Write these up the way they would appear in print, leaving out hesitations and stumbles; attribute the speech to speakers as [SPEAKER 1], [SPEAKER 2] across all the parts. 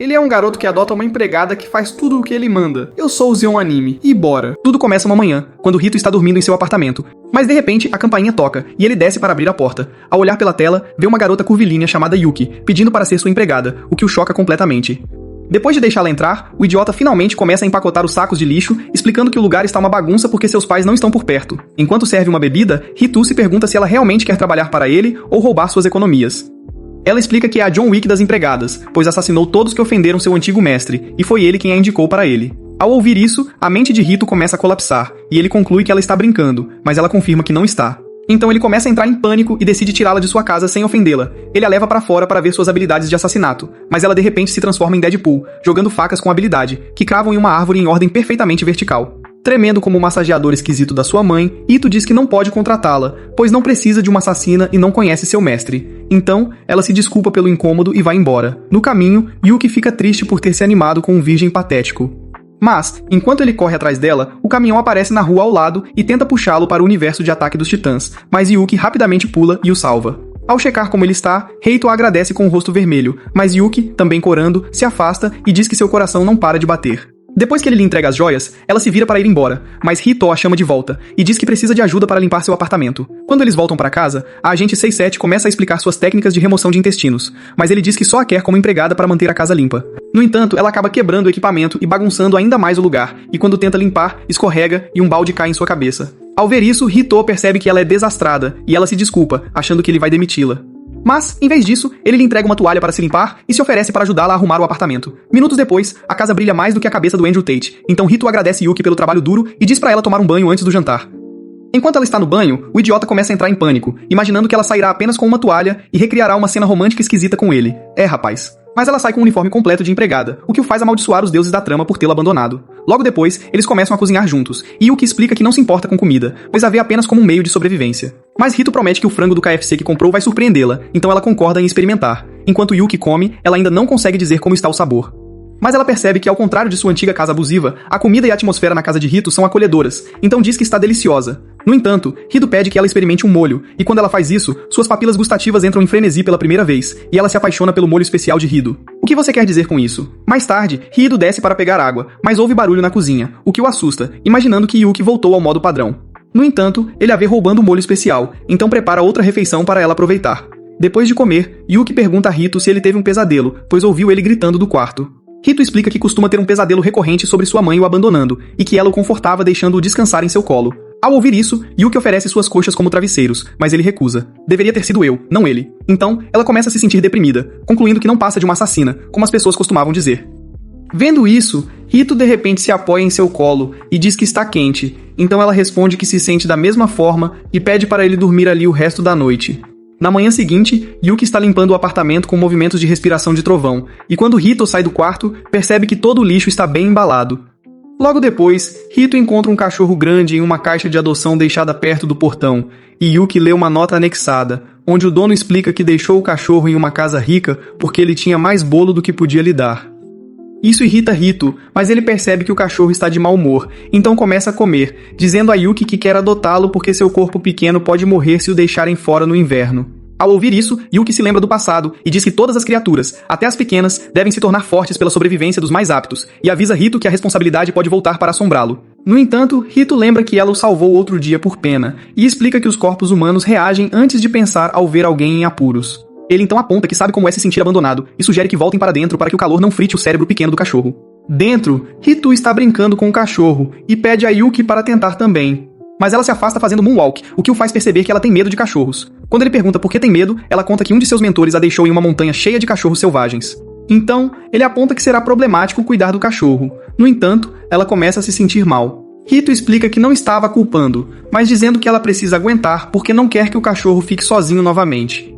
[SPEAKER 1] Ele é um garoto que adota uma empregada que faz tudo o que ele manda. Eu sou o Zeon Anime. E bora. Tudo começa uma manhã, quando Rito está dormindo em seu apartamento. Mas de repente, a campainha toca, e ele desce para abrir a porta. Ao olhar pela tela, vê uma garota curvilínea chamada Yuki, pedindo para ser sua empregada, o que o choca completamente. Depois de deixá-la entrar, o idiota finalmente começa a empacotar os sacos de lixo, explicando que o lugar está uma bagunça porque seus pais não estão por perto. Enquanto serve uma bebida, Rito se pergunta se ela realmente quer trabalhar para ele ou roubar suas economias. Ela explica que é a John Wick das empregadas, pois assassinou todos que ofenderam seu antigo mestre, e foi ele quem a indicou para ele. Ao ouvir isso, a mente de Rito começa a colapsar, e ele conclui que ela está brincando, mas ela confirma que não está. Então ele começa a entrar em pânico e decide tirá-la de sua casa sem ofendê-la. Ele a leva para fora para ver suas habilidades de assassinato, mas ela de repente se transforma em Deadpool, jogando facas com habilidade, que cravam em uma árvore em ordem perfeitamente vertical. Tremendo como o massageador esquisito da sua mãe, Ito diz que não pode contratá-la, pois não precisa de uma assassina e não conhece seu mestre. Então, ela se desculpa pelo incômodo e vai embora. No caminho, Yuki fica triste por ter se animado com um virgem patético. Mas, enquanto ele corre atrás dela, o caminhão aparece na rua ao lado e tenta puxá-lo para o universo de ataque dos titãs, mas Yuki rapidamente pula e o salva. Ao checar como ele está, Reito agradece com o rosto vermelho, mas Yuki, também corando, se afasta e diz que seu coração não para de bater. Depois que ele lhe entrega as joias, ela se vira para ir embora, mas Rito a chama de volta e diz que precisa de ajuda para limpar seu apartamento. Quando eles voltam para casa, a agente 67 começa a explicar suas técnicas de remoção de intestinos, mas ele diz que só a quer como empregada para manter a casa limpa. No entanto, ela acaba quebrando o equipamento e bagunçando ainda mais o lugar, e quando tenta limpar, escorrega e um balde cai em sua cabeça. Ao ver isso, Rito percebe que ela é desastrada e ela se desculpa, achando que ele vai demiti-la. Mas, em vez disso, ele lhe entrega uma toalha para se limpar e se oferece para ajudá-la a arrumar o apartamento. Minutos depois, a casa brilha mais do que a cabeça do Andrew Tate, então Rito agradece Yuki pelo trabalho duro e diz para ela tomar um banho antes do jantar. Enquanto ela está no banho, o idiota começa a entrar em pânico, imaginando que ela sairá apenas com uma toalha e recriará uma cena romântica esquisita com ele. Rapaz. Mas ela sai com um uniforme completo de empregada, o que o faz amaldiçoar os deuses da trama por tê-lo abandonado. Logo depois, eles começam a cozinhar juntos, e Yuki explica que não se importa com comida, pois a vê apenas como um meio de sobrevivência. Mas Rito promete que o frango do KFC que comprou vai surpreendê-la, então ela concorda em experimentar. Enquanto Yuki come, ela ainda não consegue dizer como está o sabor. Mas ela percebe que, ao contrário de sua antiga casa abusiva, a comida e a atmosfera na casa de Rito são acolhedoras, então diz que está deliciosa. No entanto, Rito pede que ela experimente um molho, e quando ela faz isso, suas papilas gustativas entram em frenesi pela primeira vez, e ela se apaixona pelo molho especial de Rito. O que você quer dizer com isso? Mais tarde, Rito desce para pegar água, mas ouve barulho na cozinha, o que o assusta, imaginando que Yuki voltou ao modo padrão. No entanto, ele a vê roubando o molho especial, então prepara outra refeição para ela aproveitar. Depois de comer, Yuki pergunta a Rito se ele teve um pesadelo, pois ouviu ele gritando do quarto. Rito explica que costuma ter um pesadelo recorrente sobre sua mãe o abandonando, e que ela o confortava deixando-o descansar em seu colo. Ao ouvir isso, Yuki oferece suas coxas como travesseiros, mas ele recusa. Deveria ter sido eu, não ele. Então, ela começa a se sentir deprimida, concluindo que não passa de uma assassina, como as pessoas costumavam dizer. Vendo isso, Rito de repente se apoia em seu colo e diz que está quente, então ela responde que se sente da mesma forma e pede para ele dormir ali o resto da noite. Na manhã seguinte, Yuki está limpando o apartamento com movimentos de respiração de trovão, e quando Rito sai do quarto, percebe que todo o lixo está bem embalado. Logo depois, Rito encontra um cachorro grande em uma caixa de adoção deixada perto do portão, e Yuki lê uma nota anexada, onde o dono explica que deixou o cachorro em uma casa rica porque ele tinha mais bolo do que podia lhe dar. Isso irrita Rito, mas ele percebe que o cachorro está de mau humor, então começa a comer, dizendo a Yuki que quer adotá-lo porque seu corpo pequeno pode morrer se o deixarem fora no inverno. Ao ouvir isso, Yuki se lembra do passado e diz que todas as criaturas, até as pequenas, devem se tornar fortes pela sobrevivência dos mais aptos, e avisa Rito que a responsabilidade pode voltar para assombrá-lo. No entanto, Rito lembra que ela o salvou outro dia por pena, e explica que os corpos humanos reagem antes de pensar ao ver alguém em apuros. Ele então aponta que sabe como é se sentir abandonado e sugere que voltem para dentro para que o calor não frite o cérebro pequeno do cachorro. Dentro, Rito está brincando com o cachorro e pede a Yuki para tentar também. Mas ela se afasta fazendo moonwalk, o que o faz perceber que ela tem medo de cachorros. Quando ele pergunta por que tem medo, ela conta que um de seus mentores a deixou em uma montanha cheia de cachorros selvagens. Então, ele aponta que será problemático cuidar do cachorro. No entanto, ela começa a se sentir mal. Rito explica que não estava a culpando, mas dizendo que ela precisa aguentar porque não quer que o cachorro fique sozinho novamente.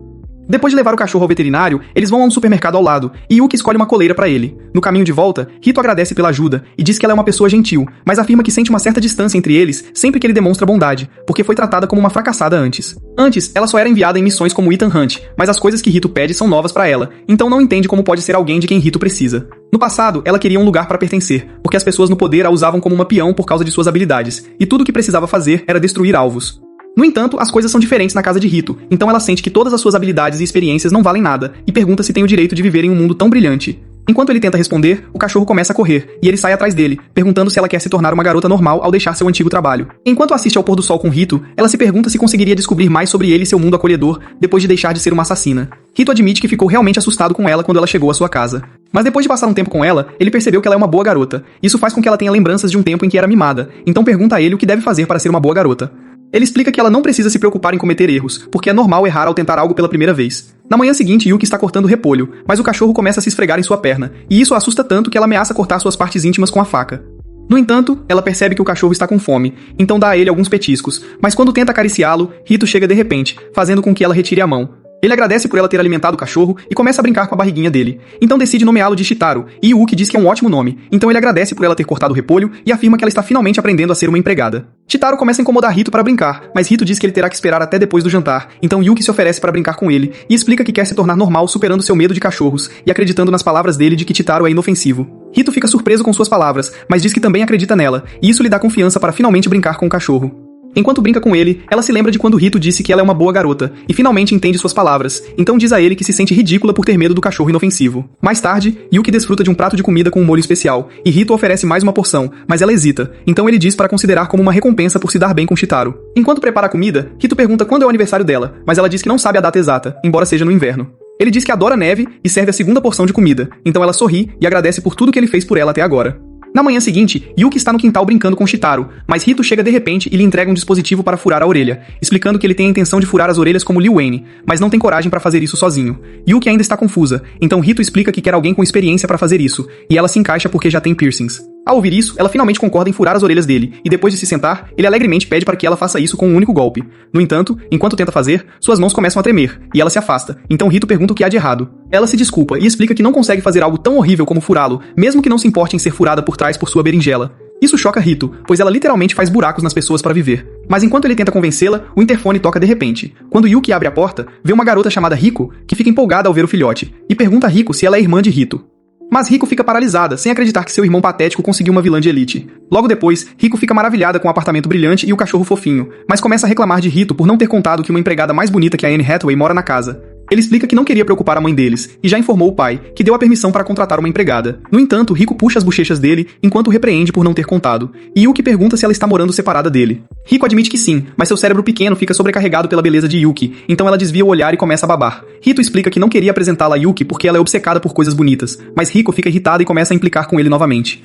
[SPEAKER 1] Depois de levar o cachorro ao veterinário, eles vão a um supermercado ao lado, e Yuki escolhe uma coleira para ele. No caminho de volta, Rito agradece pela ajuda e diz que ela é uma pessoa gentil, mas afirma que sente uma certa distância entre eles sempre que ele demonstra bondade, porque foi tratada como uma fracassada antes. Antes, ela só era enviada em missões como Ethan Hunt, mas as coisas que Rito pede são novas para ela, então não entende como pode ser alguém de quem Rito precisa. No passado, ela queria um lugar para pertencer, porque as pessoas no poder a usavam como uma peão por causa de suas habilidades, e tudo o que precisava fazer era destruir alvos. No entanto, as coisas são diferentes na casa de Rito, então ela sente que todas as suas habilidades e experiências não valem nada, e pergunta se tem o direito de viver em um mundo tão brilhante. Enquanto ele tenta responder, o cachorro começa a correr, e ele sai atrás dele, perguntando se ela quer se tornar uma garota normal ao deixar seu antigo trabalho. Enquanto assiste ao pôr do sol com Rito, ela se pergunta se conseguiria descobrir mais sobre ele e seu mundo acolhedor depois de deixar de ser uma assassina. Rito admite que ficou realmente assustado com ela quando ela chegou à sua casa. Mas depois de passar um tempo com ela, ele percebeu que ela é uma boa garota. Isso faz com que ela tenha lembranças de um tempo em que era mimada, então pergunta a ele o que deve fazer para ser uma boa garota. Ele explica que ela não precisa se preocupar em cometer erros, porque é normal errar ao tentar algo pela primeira vez. Na manhã seguinte, Yuki está cortando repolho, mas o cachorro começa a se esfregar em sua perna, e isso a assusta tanto que ela ameaça cortar suas partes íntimas com a faca. No entanto, ela percebe que o cachorro está com fome, então dá a ele alguns petiscos, mas quando tenta acariciá-lo, Rito chega de repente, fazendo com que ela retire a mão. Ele agradece por ela ter alimentado o cachorro e começa a brincar com a barriguinha dele. Então decide nomeá-lo de Chitaro, e Yuki diz que é um ótimo nome, então ele agradece por ela ter cortado o repolho e afirma que ela está finalmente aprendendo a ser uma empregada. Chitaro começa a incomodar Rito para brincar, mas Rito diz que ele terá que esperar até depois do jantar, então Yuki se oferece para brincar com ele e explica que quer se tornar normal superando seu medo de cachorros e acreditando nas palavras dele de que Chitaro é inofensivo. Rito fica surpreso com suas palavras, mas diz que também acredita nela, e isso lhe dá confiança para finalmente brincar com o cachorro. Enquanto brinca com ele, ela se lembra de quando Rito disse que ela é uma boa garota, e finalmente entende suas palavras, então diz a ele que se sente ridícula por ter medo do cachorro inofensivo. Mais tarde, Yuki desfruta de um prato de comida com um molho especial, e Rito oferece mais uma porção, mas ela hesita, então ele diz para considerar como uma recompensa por se dar bem com Chitaro. Enquanto prepara a comida, Rito pergunta quando é o aniversário dela, mas ela diz que não sabe a data exata, embora seja no inverno. Ele diz que adora neve e serve a segunda porção de comida, então ela sorri e agradece por tudo que ele fez por ela até agora. Na manhã seguinte, Yuki está no quintal brincando com Chitaro, mas Rito chega de repente e lhe entrega um dispositivo para furar a orelha, explicando que ele tem a intenção de furar as orelhas como Lil Wayne, mas não tem coragem para fazer isso sozinho. Yuki ainda está confusa, então Rito explica que quer alguém com experiência para fazer isso, e ela se encaixa porque já tem piercings. Ao ouvir isso, ela finalmente concorda em furar as orelhas dele, e depois de se sentar, ele alegremente pede para que ela faça isso com um único golpe. No entanto, enquanto tenta fazer, suas mãos começam a tremer, e ela se afasta, então Rito pergunta o que há de errado. Ela se desculpa e explica que não consegue fazer algo tão horrível como furá-lo, mesmo que não se importe em ser furada por trás por sua berinjela. Isso choca Rito, pois ela literalmente faz buracos nas pessoas para viver. Mas enquanto ele tenta convencê-la, o interfone toca de repente. Quando Yuki abre a porta, vê uma garota chamada Riko, que fica empolgada ao ver o filhote, e pergunta a Riko se ela é irmã de Rito. Mas Riko fica paralisada, sem acreditar que seu irmão patético conseguiu uma vilã de elite. Logo depois, Riko fica maravilhada com o apartamento brilhante e o cachorro fofinho, mas começa a reclamar de Rito por não ter contado que uma empregada mais bonita que a Anne Hathaway mora na casa. Ele explica que não queria preocupar a mãe deles, e já informou o pai, que deu a permissão para contratar uma empregada. No entanto, Riko puxa as bochechas dele, enquanto o repreende por não ter contado, e Yuki pergunta se ela está morando separada dele. Riko admite que sim, mas seu cérebro pequeno fica sobrecarregado pela beleza de Yuki, então ela desvia o olhar e começa a babar. Rito explica que não queria apresentá-la a Yuki porque ela é obcecada por coisas bonitas, mas Riko fica irritada e começa a implicar com ele novamente.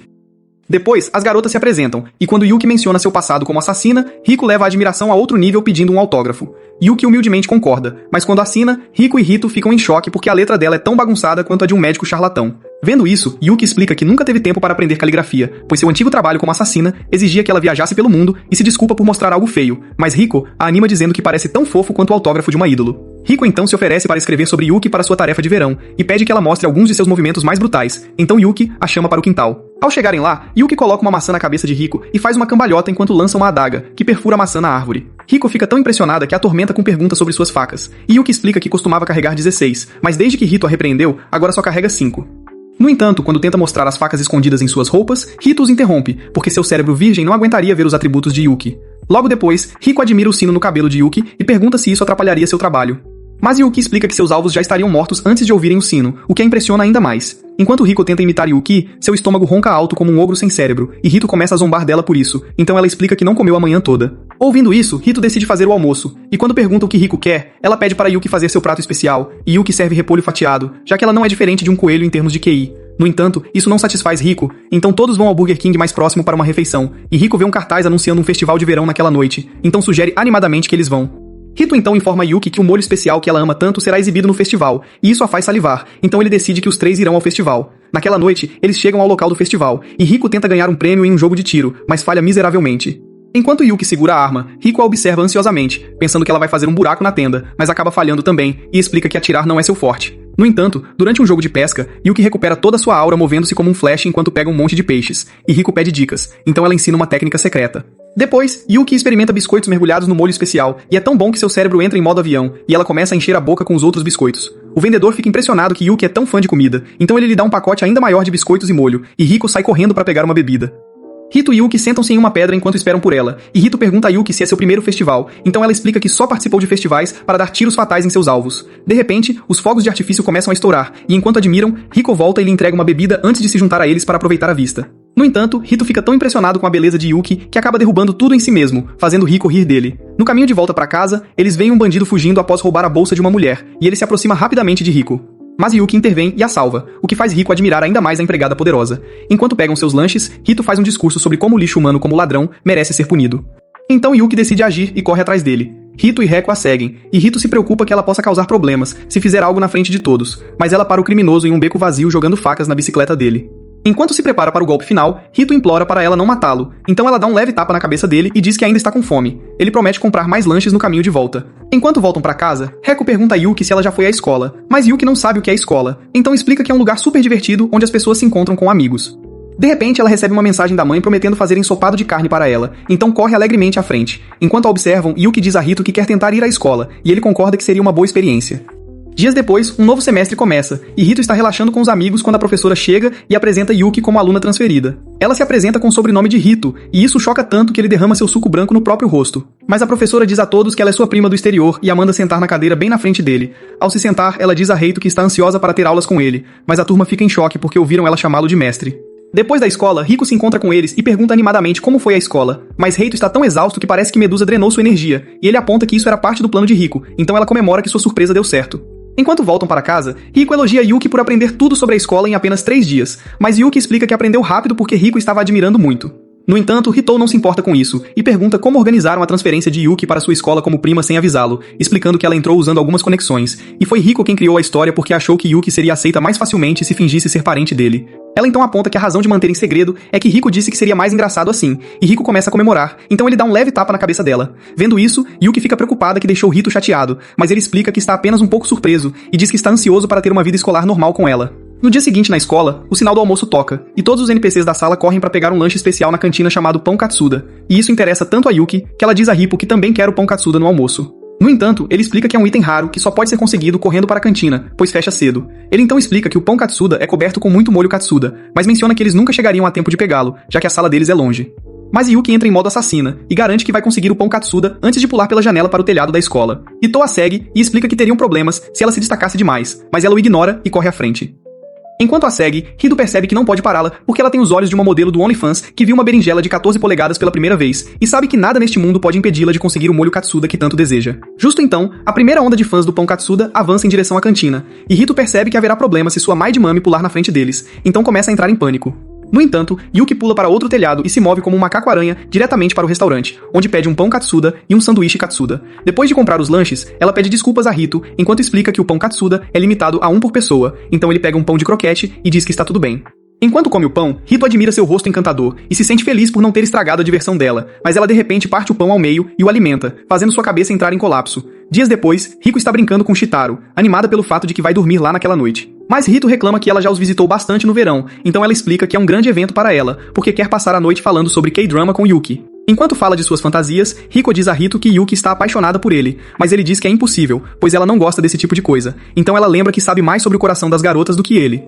[SPEAKER 1] Depois, as garotas se apresentam, e quando Yuki menciona seu passado como assassina, Riko leva a admiração a outro nível pedindo um autógrafo. Yuki humildemente concorda, mas quando assina, Riko e Rito ficam em choque porque a letra dela é tão bagunçada quanto a de um médico charlatão. Vendo isso, Yuki explica que nunca teve tempo para aprender caligrafia, pois seu antigo trabalho como assassina exigia que ela viajasse pelo mundo e se desculpa por mostrar algo feio, mas Riko a anima dizendo que parece tão fofo quanto o autógrafo de uma ídolo. Riko então se oferece para escrever sobre Yuki para sua tarefa de verão, e pede que ela mostre alguns de seus movimentos mais brutais, então Yuki a chama para o quintal. Ao chegarem lá, Yuki coloca uma maçã na cabeça de Riko e faz uma cambalhota enquanto lança uma adaga, que perfura a maçã na árvore. Riko fica tão impressionada que a atormenta com perguntas sobre suas facas, e Yuki explica que costumava carregar 16, mas desde que Rito a repreendeu, agora só carrega 5. No entanto, quando tenta mostrar as facas escondidas em suas roupas, Rito os interrompe, porque seu cérebro virgem não aguentaria ver os atributos de Yuki. Logo depois, Riko admira o sino no cabelo de Yuki e pergunta se isso atrapalharia seu trabalho. Mas Yuki explica que seus alvos já estariam mortos antes de ouvirem o sino, o que a impressiona ainda mais. Enquanto Riko tenta imitar Yuki, seu estômago ronca alto como um ogro sem cérebro, e Rito começa a zombar dela por isso, então ela explica que não comeu a manhã toda. Ouvindo isso, Rito decide fazer o almoço, e quando pergunta o que Riko quer, ela pede para Yuki fazer seu prato especial, e Yuki serve repolho fatiado, já que ela não é diferente de um coelho em termos de QI. No entanto, isso não satisfaz Riko, então todos vão ao Burger King mais próximo para uma refeição, e Riko vê um cartaz anunciando um festival de verão naquela noite, então sugere animadamente que eles vão. Rito então informa Yuki que o molho especial que ela ama tanto será exibido no festival, e isso a faz salivar, então ele decide que os três irão ao festival. Naquela noite, eles chegam ao local do festival, e Riko tenta ganhar um prêmio em um jogo de tiro, mas falha miseravelmente. Enquanto Yuki segura a arma, Riko a observa ansiosamente, pensando que ela vai fazer um buraco na tenda, mas acaba falhando também, e explica que atirar não é seu forte. No entanto, durante um jogo de pesca, Yuki recupera toda sua aura movendo-se como um flash enquanto pega um monte de peixes, e Riko pede dicas, então ela ensina uma técnica secreta. Depois, Yuki experimenta biscoitos mergulhados no molho especial, e é tão bom que seu cérebro entra em modo avião, e ela começa a encher a boca com os outros biscoitos. O vendedor fica impressionado que Yuki é tão fã de comida, então ele lhe dá um pacote ainda maior de biscoitos e molho, e Riko sai correndo para pegar uma bebida. Rito e Yuki sentam-se em uma pedra enquanto esperam por ela, e Rito pergunta a Yuki se é seu primeiro festival, então ela explica que só participou de festivais para dar tiros fatais em seus alvos. De repente, os fogos de artifício começam a estourar, e enquanto admiram, Rico volta e lhe entrega uma bebida antes de se juntar a eles para aproveitar a vista. No entanto, Rito fica tão impressionado com a beleza de Yuki que acaba derrubando tudo em si mesmo, fazendo Rico rir dele. No caminho de volta para casa, eles veem um bandido fugindo após roubar a bolsa de uma mulher, e ele se aproxima rapidamente de Rico. Mas Yuki intervém e a salva, o que faz Rico admirar ainda mais a empregada poderosa. Enquanto pegam seus lanches, Rito faz um discurso sobre como o lixo humano como ladrão merece ser punido. Então Yuki decide agir e corre atrás dele. Rito e Reco a seguem, e Rito se preocupa que ela possa causar problemas se fizer algo na frente de todos, mas ela para o criminoso em um beco vazio jogando facas na bicicleta dele. Enquanto se prepara para o golpe final, Rito implora para ela não matá-lo, então ela dá um leve tapa na cabeça dele e diz que ainda está com fome. Ele promete comprar mais lanches no caminho de volta. Enquanto voltam para casa, Reco pergunta a Yuki se ela já foi à escola, mas Yuki não sabe o que é escola, então explica que é um lugar super divertido onde as pessoas se encontram com amigos. De repente, ela recebe uma mensagem da mãe prometendo fazer ensopado de carne para ela, então corre alegremente à frente. Enquanto a observam, Yuki diz a Rito que quer tentar ir à escola, e ele concorda que seria uma boa experiência. Dias depois, um novo semestre começa, e Rito está relaxando com os amigos quando a professora chega e apresenta Yuki como aluna transferida. Ela se apresenta com o sobrenome de Rito, e isso choca tanto que ele derrama seu suco branco no próprio rosto. Mas a professora diz a todos que ela é sua prima do exterior e a manda sentar na cadeira bem na frente dele. Ao se sentar, ela diz a Rito que está ansiosa para ter aulas com ele, mas a turma fica em choque porque ouviram ela chamá-lo de mestre. Depois da escola, Rico se encontra com eles e pergunta animadamente como foi a escola, mas Reito está tão exausto que parece que Medusa drenou sua energia, e ele aponta que isso era parte do plano de Rico, então ela comemora que sua surpresa deu certo. Enquanto voltam para casa, Rico elogia Yuki por aprender tudo sobre a escola em apenas 3 dias, mas Yuki explica que aprendeu rápido porque Rico estava admirando muito. No entanto, Ritou não se importa com isso, e pergunta como organizaram a transferência de Yuki para sua escola como prima sem avisá-lo, explicando que ela entrou usando algumas conexões, e foi Rico quem criou a história porque achou que Yuki seria aceita mais facilmente se fingisse ser parente dele. Ela então aponta que a razão de manter em segredo é que Rico disse que seria mais engraçado assim, e Rico começa a comemorar, então ele dá um leve tapa na cabeça dela. Vendo isso, Yuki fica preocupada que deixou Rito chateado, mas ele explica que está apenas um pouco surpreso, e diz que está ansioso para ter uma vida escolar normal com ela. No dia seguinte na escola, o sinal do almoço toca, e todos os NPCs da sala correm para pegar um lanche especial na cantina chamado Pão Katsuda, e isso interessa tanto a Yuki, que ela diz a Rippo que também quer o Pão Katsuda no almoço. No entanto, ele explica que é um item raro que só pode ser conseguido correndo para a cantina, pois fecha cedo. Ele então explica que o pão Katsuda é coberto com muito molho Katsuda, mas menciona que eles nunca chegariam a tempo de pegá-lo, já que a sala deles é longe. Mas Yuki entra em modo assassina, e garante que vai conseguir o pão Katsuda antes de pular pela janela para o telhado da escola. Hito a segue e explica que teriam problemas se ela se destacasse demais, mas ela o ignora e corre à frente. Enquanto a segue, Rido percebe que não pode pará-la porque ela tem os olhos de uma modelo do OnlyFans que viu uma berinjela de 14 polegadas pela primeira vez e sabe que nada neste mundo pode impedi-la de conseguir o molho Katsuda que tanto deseja. Justo então, a primeira onda de fãs do pão Katsuda avança em direção à cantina, e Rito percebe que haverá problema se sua Mai de Mami pular na frente deles, então começa a entrar em pânico. No entanto, Yuki pula para outro telhado e se move como um macaco-aranha diretamente para o restaurante, onde pede um pão Katsuda e um sanduíche Katsuda. Depois de comprar os lanches, ela pede desculpas a Rito, enquanto explica que o pão Katsuda é limitado a 1 por pessoa, então ele pega um pão de croquete e diz que está tudo bem. Enquanto come o pão, Rito admira seu rosto encantador e se sente feliz por não ter estragado a diversão dela, mas ela de repente parte o pão ao meio e o alimenta, fazendo sua cabeça entrar em colapso. Dias depois, Rico está brincando com Shitaro, animada pelo fato de que vai dormir lá naquela noite. Mas Rito reclama que ela já os visitou bastante no verão, então ela explica que é um grande evento para ela, porque quer passar a noite falando sobre K-drama com Yuki. Enquanto fala de suas fantasias, Rico diz a Rito que Yuki está apaixonada por ele, mas ele diz que é impossível, pois ela não gosta desse tipo de coisa, então ela lembra que sabe mais sobre o coração das garotas do que ele.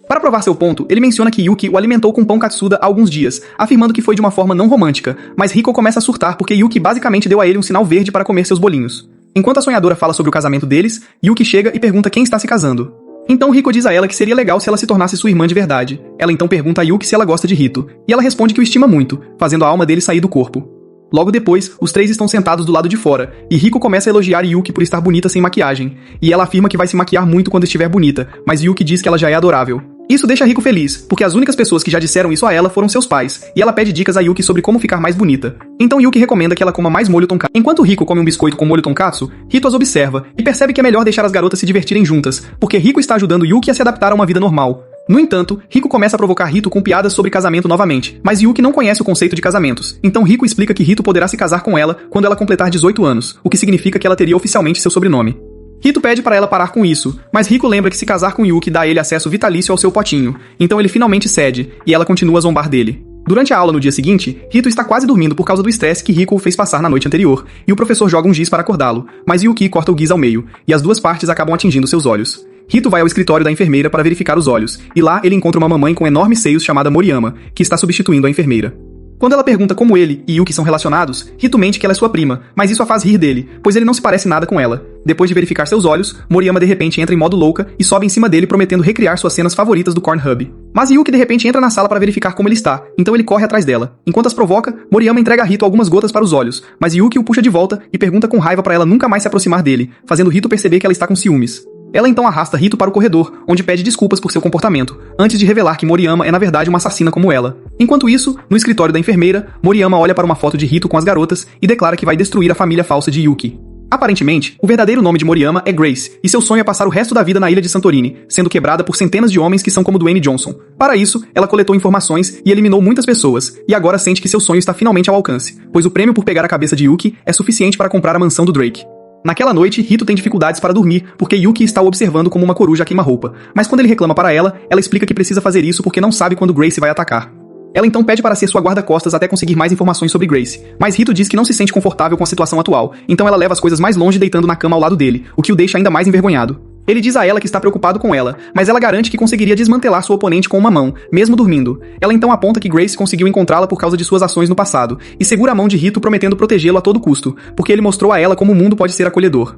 [SPEAKER 1] Para provar seu ponto, ele menciona que Yuki o alimentou com pão Katsuda há alguns dias, afirmando que foi de uma forma não romântica, mas Rico começa a surtar porque Yuki basicamente deu a ele um sinal verde para comer seus bolinhos. Enquanto a sonhadora fala sobre o casamento deles, Yuki chega e pergunta quem está se casando. Então Rico diz a ela que seria legal se ela se tornasse sua irmã de verdade. Ela então pergunta a Yuki se ela gosta de Rito, e ela responde que o estima muito, fazendo a alma dele sair do corpo. Logo depois, os três estão sentados do lado de fora, e Rico começa a elogiar Yuki por estar bonita sem maquiagem, e ela afirma que vai se maquiar muito quando estiver bonita, mas Yuki diz que ela já é adorável. Isso deixa Rico feliz, porque as únicas pessoas que já disseram isso a ela foram seus pais, e ela pede dicas a Yuki sobre como ficar mais bonita. Então Yuki recomenda que ela coma mais molho tonkatsu. Enquanto Rico come um biscoito com molho tonkatsu, Rito as observa, e percebe que é melhor deixar as garotas se divertirem juntas, porque Rico está ajudando Yuki a se adaptar a uma vida normal. No entanto, Rico começa a provocar Rito com piadas sobre casamento novamente, mas Yuki não conhece o conceito de casamentos, então Rico explica que Rito poderá se casar com ela quando ela completar 18 anos, o que significa que ela teria oficialmente seu sobrenome. Rito pede para ela parar com isso, mas Rico lembra que se casar com Yuki dá a ele acesso vitalício ao seu potinho, então ele finalmente cede, e ela continua a zombar dele. Durante a aula no dia seguinte, Rito está quase dormindo por causa do estresse que Rico o fez passar na noite anterior, e o professor joga um giz para acordá-lo, mas Yuki corta o giz ao meio, e as duas partes acabam atingindo seus olhos. Rito vai ao escritório da enfermeira para verificar os olhos, e lá ele encontra uma mamãe com enormes seios chamada Moriyama, que está substituindo a enfermeira. Quando ela pergunta como ele e Yuki são relacionados, Rito mente que ela é sua prima, mas isso a faz rir dele, pois ele não se parece nada com ela. Depois de verificar seus olhos, Moriyama de repente entra em modo louca e sobe em cima dele prometendo recriar suas cenas favoritas do Cornhub. Mas Yuki de repente entra na sala para verificar como ele está, então ele corre atrás dela. Enquanto as provoca, Moriyama entrega a Rito algumas gotas para os olhos, mas Yuki o puxa de volta e pergunta com raiva para ela nunca mais se aproximar dele, fazendo Rito perceber que ela está com ciúmes. Ela então arrasta Rito para o corredor, onde pede desculpas por seu comportamento, antes de revelar que Moriyama é na verdade uma assassina como ela. Enquanto isso, no escritório da enfermeira, Moriyama olha para uma foto de Rito com as garotas e declara que vai destruir a família falsa de Yuki. Aparentemente, o verdadeiro nome de Moriyama é Grace, e seu sonho é passar o resto da vida na ilha de Santorini, sendo quebrada por centenas de homens que são como Dwayne Johnson. Para isso, ela coletou informações e eliminou muitas pessoas, e agora sente que seu sonho está finalmente ao alcance, pois o prêmio por pegar a cabeça de Yuki é suficiente para comprar a mansão do Drake. Naquela noite, Rito tem dificuldades para dormir, porque Yuki está o observando como uma coruja a queima-roupa, mas quando ele reclama para ela, ela explica que precisa fazer isso porque não sabe quando Grace vai atacar. Ela então pede para ser sua guarda-costas até conseguir mais informações sobre Grace, mas Rito diz que não se sente confortável com a situação atual, então ela leva as coisas mais longe deitando na cama ao lado dele, o que o deixa ainda mais envergonhado. Ele diz a ela que está preocupado com ela, mas ela garante que conseguiria desmantelar sua oponente com uma mão, mesmo dormindo. Ela então aponta que Grace conseguiu encontrá-la por causa de suas ações no passado, e segura a mão de Rito prometendo protegê-lo a todo custo, porque ele mostrou a ela como o mundo pode ser acolhedor.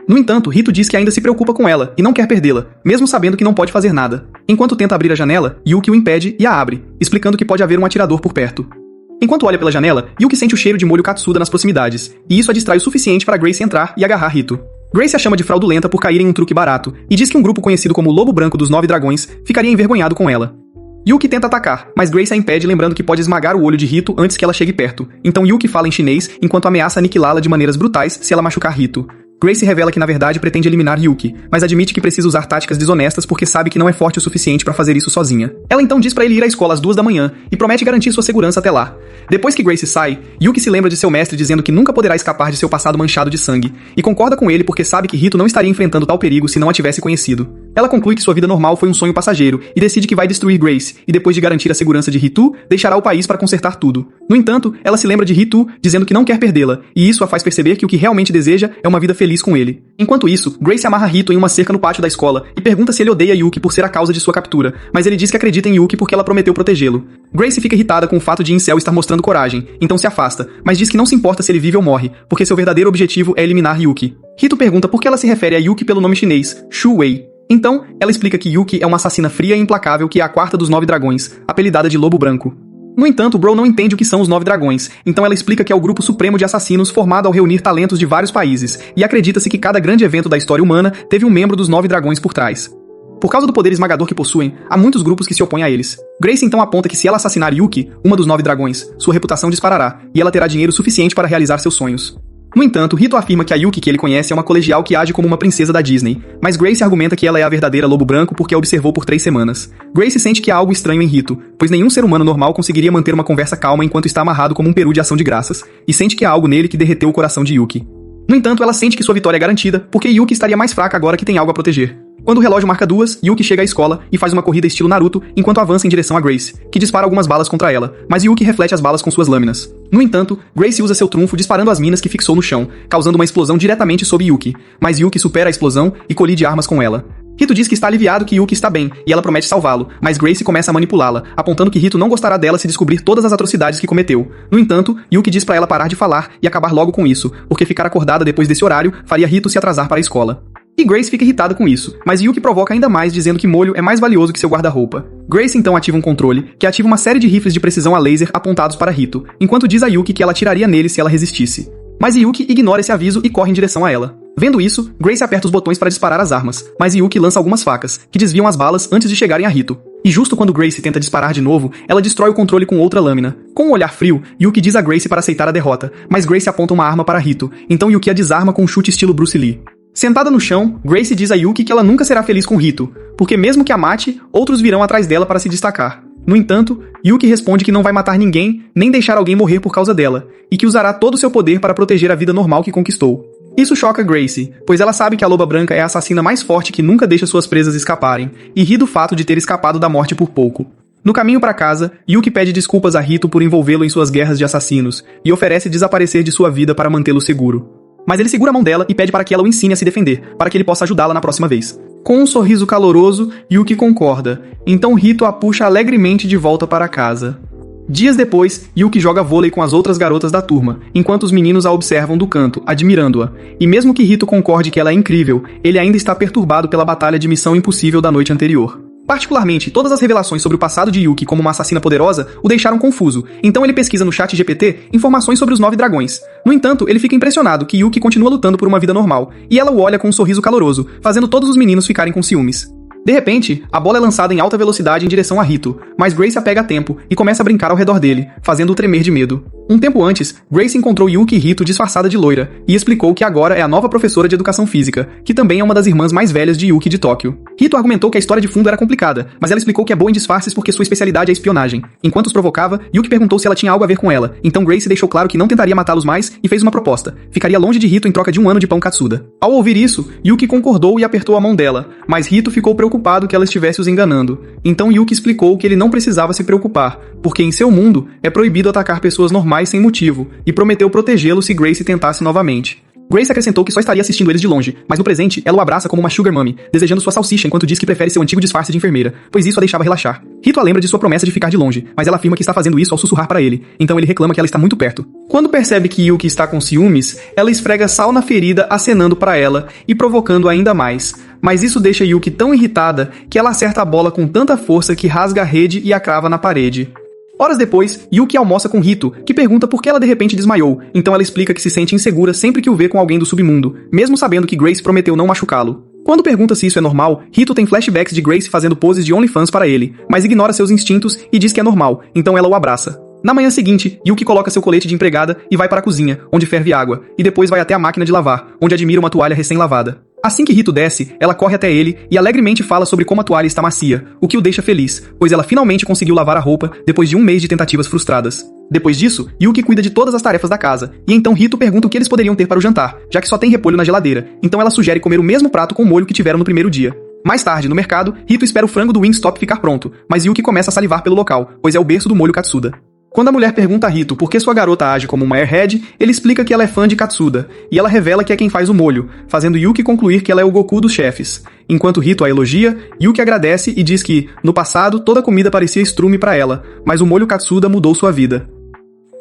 [SPEAKER 1] No entanto, Rito diz que ainda se preocupa com ela e não quer perdê-la, mesmo sabendo que não pode fazer nada. Enquanto tenta abrir a janela, Yuki o impede e a abre, explicando que pode haver um atirador por perto. Enquanto olha pela janela, Yuki sente o cheiro de molho katsuda nas proximidades, e isso a distrai o suficiente para Grace entrar e agarrar Rito. Grace a chama de fraudulenta por cair em um truque barato, e diz que um grupo conhecido como Lobo Branco dos 9 Dragões ficaria envergonhado com ela. Yuki tenta atacar, mas Grace a impede lembrando que pode esmagar o olho de Rito antes que ela chegue perto, então Yuki fala em chinês enquanto ameaça aniquilá-la de maneiras brutais se ela machucar Rito. Grace revela que na verdade pretende eliminar Yuki, mas admite que precisa usar táticas desonestas porque sabe que não é forte o suficiente para fazer isso sozinha. Ela então diz para ele ir à escola às 2 da manhã e promete garantir sua segurança até lá. Depois que Grace sai, Yuki se lembra de seu mestre dizendo que nunca poderá escapar de seu passado manchado de sangue, e concorda com ele porque sabe que Rito não estaria enfrentando tal perigo se não a tivesse conhecido. Ela conclui que sua vida normal foi um sonho passageiro e decide que vai destruir Grace, e depois de garantir a segurança de Rito, deixará o país para consertar tudo. No entanto, ela se lembra de Rito dizendo que não quer perdê-la, e isso a faz perceber que o que realmente deseja é uma vida feliz com ele. Enquanto isso, Grace amarra Rito em uma cerca no pátio da escola e pergunta se ele odeia Yuki por ser a causa de sua captura, mas ele diz que acredita em Yuki porque ela prometeu protegê-lo. Grace fica irritada com o fato de Incel estar mostrando coragem, então se afasta, mas diz que não se importa se ele vive ou morre, porque seu verdadeiro objetivo é eliminar Yuki. Rito pergunta por que ela se refere a Yuki pelo nome chinês, Shu Wei. Então, ela explica que Yuki é uma assassina fria e implacável que é a quarta dos 9 dragões, apelidada de Lobo Branco. No entanto, Bro não entende o que são os 9 dragões, então ela explica que é o grupo supremo de assassinos formado ao reunir talentos de vários países, e acredita-se que cada grande evento da história humana teve um membro dos 9 dragões por trás. Por causa do poder esmagador que possuem, há muitos grupos que se opõem a eles. Grace então aponta que se ela assassinar Yuki, uma dos 9 dragões, sua reputação disparará, e ela terá dinheiro suficiente para realizar seus sonhos. No entanto, Rito afirma que a Yuki que ele conhece é uma colegial que age como uma princesa da Disney, mas Grace argumenta que ela é a verdadeira Lobo Branco porque a observou por 3 semanas. Grace sente que há algo estranho em Rito, pois nenhum ser humano normal conseguiria manter uma conversa calma enquanto está amarrado como um peru de ação de graças, e sente que há algo nele que derreteu o coração de Yuki. No entanto, ela sente que sua vitória é garantida, porque Yuki estaria mais fraca agora que tem algo a proteger. Quando o relógio marca 2, Yuki chega à escola e faz uma corrida estilo Naruto enquanto avança em direção a Grace, que dispara algumas balas contra ela, mas Yuki reflete as balas com suas lâminas. No entanto, Grace usa seu trunfo disparando as minas que fixou no chão, causando uma explosão diretamente sobre Yuki, mas Yuki supera a explosão e colide armas com ela. Rito diz que está aliviado que Yuki está bem, e ela promete salvá-lo, mas Grace começa a manipulá-la, apontando que Rito não gostará dela se descobrir todas as atrocidades que cometeu. No entanto, Yuki diz para ela parar de falar e acabar logo com isso, porque ficar acordada depois desse horário faria Rito se atrasar para a escola. E Grace fica irritada com isso, mas Yuki provoca ainda mais dizendo que molho é mais valioso que seu guarda-roupa. Grace então ativa um controle, que ativa uma série de rifles de precisão a laser apontados para Rito, enquanto diz a Yuki que ela atiraria nele se ela resistisse. Mas Yuki ignora esse aviso e corre em direção a ela. Vendo isso, Grace aperta os botões para disparar as armas, mas Yuki lança algumas facas, que desviam as balas antes de chegarem a Rito. E justo quando Grace tenta disparar de novo, ela destrói o controle com outra lâmina. Com um olhar frio, Yuki diz a Grace para aceitar a derrota, mas Grace aponta uma arma para Rito, então Yuki a desarma com um chute estilo Bruce Lee. Sentada no chão, Grace diz a Yuki que ela nunca será feliz com Rito, porque mesmo que a mate, outros virão atrás dela para se destacar. No entanto, Yuki responde que não vai matar ninguém, nem deixar alguém morrer por causa dela, e que usará todo o seu poder para proteger a vida normal que conquistou. Isso choca Grace, pois ela sabe que a Loba Branca é a assassina mais forte que nunca deixa suas presas escaparem, e ri do fato de ter escapado da morte por pouco. No caminho para casa, Yuki pede desculpas a Rito por envolvê-lo em suas guerras de assassinos, e oferece desaparecer de sua vida para mantê-lo seguro. Mas ele segura a mão dela e pede para que ela o ensine a se defender, para que ele possa ajudá-la na próxima vez. Com um sorriso caloroso, Yuki concorda, então Rito a puxa alegremente de volta para casa. Dias depois, Yuki joga vôlei com as outras garotas da turma, enquanto os meninos a observam do canto, admirando-a. E mesmo que Hito concorde que ela é incrível, ele ainda está perturbado pela batalha de Missão Impossível da noite anterior. Particularmente, todas as revelações sobre o passado de Yuki como uma assassina poderosa o deixaram confuso, então ele pesquisa no chat GPT informações sobre os 9 dragões. No entanto, ele fica impressionado que Yuki continua lutando por uma vida normal, e ela o olha com um sorriso caloroso, fazendo todos os meninos ficarem com ciúmes. De repente, a bola é lançada em alta velocidade em direção a Hito, mas Grace a pega a tempo e começa a brincar ao redor dele, fazendo-o tremer de medo. Um tempo antes, Grace encontrou Yuki e Hito disfarçada de loira, e explicou que agora é a nova professora de educação física, que também é uma das irmãs mais velhas de Yuki de Tóquio. Hito argumentou que a história de fundo era complicada, mas ela explicou que é boa em disfarces porque sua especialidade é espionagem. Enquanto os provocava, Yuki perguntou se ela tinha algo a ver com ela, então Grace deixou claro que não tentaria matá-los mais e fez uma proposta. Ficaria longe de Hito em troca de 1 ano de pão Katsuda. Ao ouvir isso, Yuki concordou e apertou a mão dela, mas Hito ficou preocupado que ela estivesse os enganando. Então Yuki explicou que ele não precisava se preocupar, porque em seu mundo é proibido atacar pessoas normais sem motivo, e prometeu protegê-lo se Grace tentasse novamente. Grace acrescentou que só estaria assistindo eles de longe, mas no presente ela o abraça como uma sugar mommy, desejando sua salsicha enquanto diz que prefere seu antigo disfarce de enfermeira, pois isso a deixava relaxar. Hito a lembra de sua promessa de ficar de longe, mas ela afirma que está fazendo isso ao sussurrar para ele, então ele reclama que ela está muito perto. Quando percebe que Yuki está com ciúmes, ela esfrega sal na ferida acenando para ela e provocando ainda mais. Mas isso deixa Yuki tão irritada que ela acerta a bola com tanta força que rasga a rede e a crava na parede. Horas depois, Yuki almoça com Hito, que pergunta por que ela de repente desmaiou, então ela explica que se sente insegura sempre que o vê com alguém do submundo, mesmo sabendo que Grace prometeu não machucá-lo. Quando pergunta se isso é normal, Hito tem flashbacks de Grace fazendo poses de OnlyFans para ele, mas ignora seus instintos e diz que é normal, então ela o abraça. Na manhã seguinte, Yuki coloca seu colete de empregada e vai para a cozinha, onde ferve água, e depois vai até a máquina de lavar, onde admira uma toalha recém-lavada. Assim que Hito desce, ela corre até ele e alegremente fala sobre como a toalha está macia, o que o deixa feliz, pois ela finalmente conseguiu lavar a roupa depois de 1 mês de tentativas frustradas. Depois disso, Yuki cuida de todas as tarefas da casa, e então Hito pergunta o que eles poderiam ter para o jantar, já que só tem repolho na geladeira, então ela sugere comer o mesmo prato com o molho que tiveram no primeiro dia. Mais tarde, no mercado, Hito espera o frango do Wingstop ficar pronto, mas Yuki começa a salivar pelo local, pois é o berço do molho Katsuda. Quando a mulher pergunta a Hito por que sua garota age como uma airhead, ele explica que ela é fã de Katsuda, e ela revela que é quem faz o molho, fazendo Yuki concluir que ela é o Goku dos chefes. Enquanto Hito a elogia, Yuki agradece e diz que, no passado, toda comida parecia estrume para ela, mas o molho Katsuda mudou sua vida.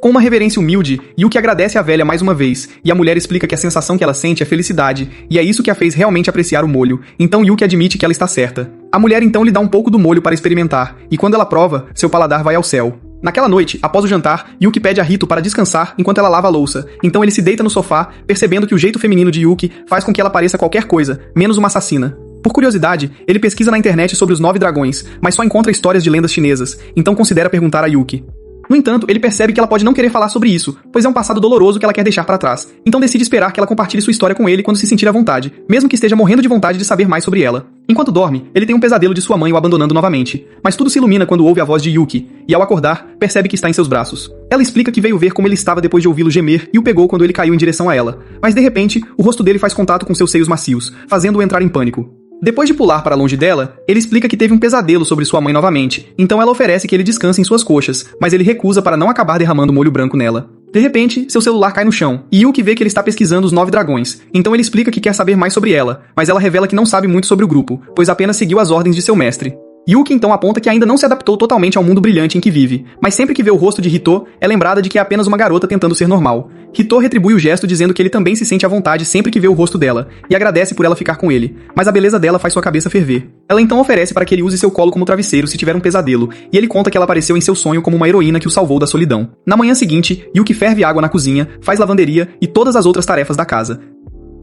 [SPEAKER 1] Com uma reverência humilde, Yuki agradece a velha mais uma vez, e a mulher explica que a sensação que ela sente é felicidade, e é isso que a fez realmente apreciar o molho, então Yuki admite que ela está certa. A mulher então lhe dá um pouco do molho para experimentar, e quando ela prova, seu paladar vai ao céu. Naquela noite, após o jantar, Yuki pede a Hito para descansar enquanto ela lava a louça, então ele se deita no sofá, percebendo que o jeito feminino de Yuki faz com que ela pareça qualquer coisa, menos uma assassina. Por curiosidade, ele pesquisa na internet sobre os 9 dragões, mas só encontra histórias de lendas chinesas, então considera perguntar a Yuki. No entanto, ele percebe que ela pode não querer falar sobre isso, pois é um passado doloroso que ela quer deixar para trás. Então decide esperar que ela compartilhe sua história com ele quando se sentir à vontade, mesmo que esteja morrendo de vontade de saber mais sobre ela. Enquanto dorme, ele tem um pesadelo de sua mãe o abandonando novamente, mas tudo se ilumina quando ouve a voz de Yuki, e ao acordar, percebe que está em seus braços. Ela explica que veio ver como ele estava depois de ouvi-lo gemer e o pegou quando ele caiu em direção a ela, mas de repente, o rosto dele faz contato com seus seios macios, fazendo-o entrar em pânico. Depois de pular para longe dela, ele explica que teve um pesadelo sobre sua mãe novamente, então ela oferece que ele descanse em suas coxas, mas ele recusa para não acabar derramando molho branco nela. De repente, seu celular cai no chão, e Yuki vê que ele está pesquisando os 9 dragões, então ele explica que quer saber mais sobre ela, mas ela revela que não sabe muito sobre o grupo, pois apenas seguiu as ordens de seu mestre. Yuki então aponta que ainda não se adaptou totalmente ao mundo brilhante em que vive, mas sempre que vê o rosto de Hito, é lembrada de que é apenas uma garota tentando ser normal. Hito retribui o gesto dizendo que ele também se sente à vontade sempre que vê o rosto dela, e agradece por ela ficar com ele, mas a beleza dela faz sua cabeça ferver. Ela então oferece para que ele use seu colo como travesseiro se tiver um pesadelo, e ele conta que ela apareceu em seu sonho como uma heroína que o salvou da solidão. Na manhã seguinte, Yuki ferve água na cozinha, faz lavanderia e todas as outras tarefas da casa.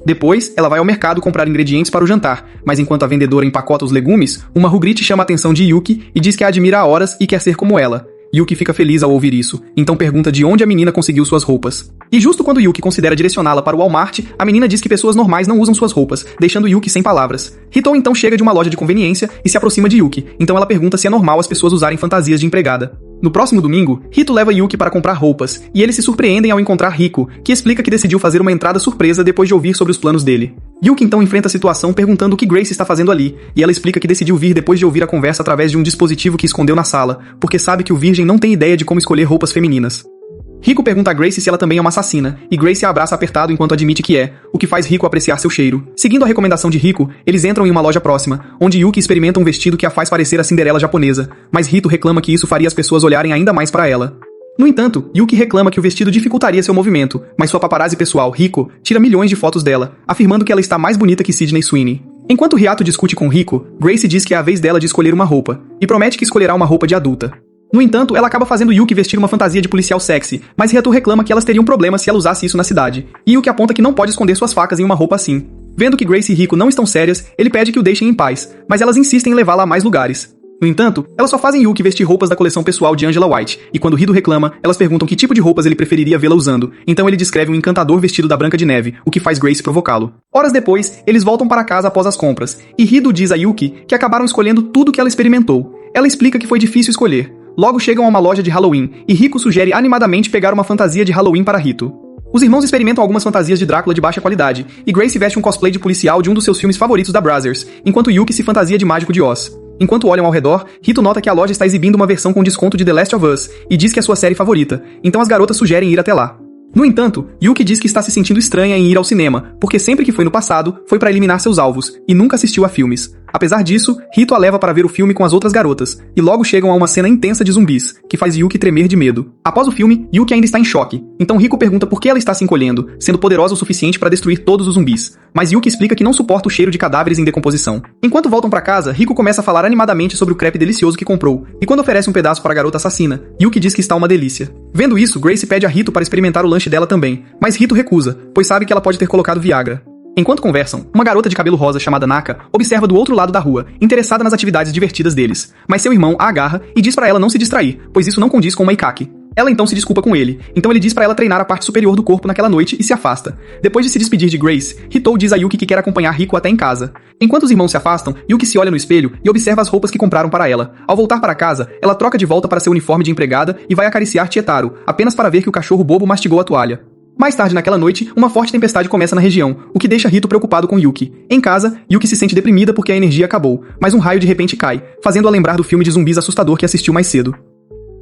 [SPEAKER 1] Depois, ela vai ao mercado comprar ingredientes para o jantar, mas enquanto a vendedora empacota os legumes, uma Rugrite chama a atenção de Yuki e diz que a admira há horas e quer ser como ela. Yuki fica feliz ao ouvir isso, então pergunta de onde a menina conseguiu suas roupas. E justo quando Yuki considera direcioná-la para o Walmart, a menina diz que pessoas normais não usam suas roupas, deixando Yuki sem palavras. Hito então chega de uma loja de conveniência e se aproxima de Yuki, então ela pergunta se é normal as pessoas usarem fantasias de empregada. No próximo domingo, Hito leva Yuki para comprar roupas, e eles se surpreendem ao encontrar Riko, que explica que decidiu fazer uma entrada surpresa depois de ouvir sobre os planos dele. Yuki então enfrenta a situação perguntando o que Grace está fazendo ali, e ela explica que decidiu vir depois de ouvir a conversa através de um dispositivo que escondeu na sala, porque sabe que o virgem não tem ideia de como escolher roupas femininas. Rico pergunta a Grace se ela também é uma assassina, e Grace a abraça apertado enquanto admite que é, o que faz Rico apreciar seu cheiro. Seguindo a recomendação de Rico, eles entram em uma loja próxima, onde Yuki experimenta um vestido que a faz parecer a Cinderela japonesa, mas Rito reclama que isso faria as pessoas olharem ainda mais para ela. No entanto, Yuki reclama que o vestido dificultaria seu movimento, mas sua paparazzi pessoal, Rico, tira milhões de fotos dela, afirmando que ela está mais bonita que Sydney Sweeney. Enquanto Riato discute com Rico, Grace diz que é a vez dela de escolher uma roupa, e promete que escolherá uma roupa de adulta. No entanto, ela acaba fazendo Yuki vestir uma fantasia de policial sexy, mas Riato reclama que elas teriam problemas se ela usasse isso na cidade, e Yuki aponta que não pode esconder suas facas em uma roupa assim. Vendo que Grace e Rico não estão sérias, ele pede que o deixem em paz, mas elas insistem em levá-la a mais lugares. No entanto, elas só fazem Yuki vestir roupas da coleção pessoal de Angela White, e quando Rito reclama, elas perguntam que tipo de roupas ele preferiria vê-la usando, então ele descreve um encantador vestido da Branca de Neve, o que faz Grace provocá-lo. Horas depois, eles voltam para casa após as compras, e Rito diz a Yuki que acabaram escolhendo tudo que ela experimentou. Ela explica que foi difícil escolher. Logo chegam a uma loja de Halloween, e Rico sugere animadamente pegar uma fantasia de Halloween para Rito. Os irmãos experimentam algumas fantasias de Drácula de baixa qualidade, e Grace veste um cosplay de policial de um dos seus filmes favoritos da Brazzers, enquanto Yuki se fantasia de mágico de Oz. Enquanto olham ao redor, Rito nota que a loja está exibindo uma versão com desconto de The Last of Us, e diz que é sua série favorita, então as garotas sugerem ir até lá. No entanto, Yuki diz que está se sentindo estranha em ir ao cinema, porque sempre que foi no passado, foi para eliminar seus alvos, e nunca assistiu a filmes. Apesar disso, Rito a leva para ver o filme com as outras garotas, e logo chegam a uma cena intensa de zumbis, que faz Yuki tremer de medo. Após o filme, Yuki ainda está em choque, então Rico pergunta por que ela está se encolhendo, sendo poderosa o suficiente para destruir todos os zumbis. Mas Yuki explica que não suporta o cheiro de cadáveres em decomposição. Enquanto voltam para casa, Rico começa a falar animadamente sobre o crepe delicioso que comprou, e quando oferece um pedaço para a garota assassina, Yuki diz que está uma delícia. Vendo isso, Grace pede a Rito para experimentar o lanche dela também, mas Rito recusa, pois sabe que ela pode ter colocado Viagra. Enquanto conversam, uma garota de cabelo rosa chamada Naka observa do outro lado da rua, interessada nas atividades divertidas deles, mas seu irmão a agarra e diz para ela não se distrair, pois isso não condiz com uma Ikaki. Ela então se desculpa com ele, então ele diz para ela treinar a parte superior do corpo naquela noite e se afasta. Depois de se despedir de Grace, Rito diz a Yuki que quer acompanhar Rico até em casa. Enquanto os irmãos se afastam, Yuki se olha no espelho e observa as roupas que compraram para ela. Ao voltar para casa, ela troca de volta para seu uniforme de empregada e vai acariciar Tietaro, apenas para ver que o cachorro bobo mastigou a toalha. Mais tarde naquela noite, uma forte tempestade começa na região, o que deixa Rito preocupado com Yuki. Em casa, Yuki se sente deprimida porque a energia acabou, mas um raio de repente cai, fazendo-a lembrar do filme de zumbis assustador que assistiu mais cedo.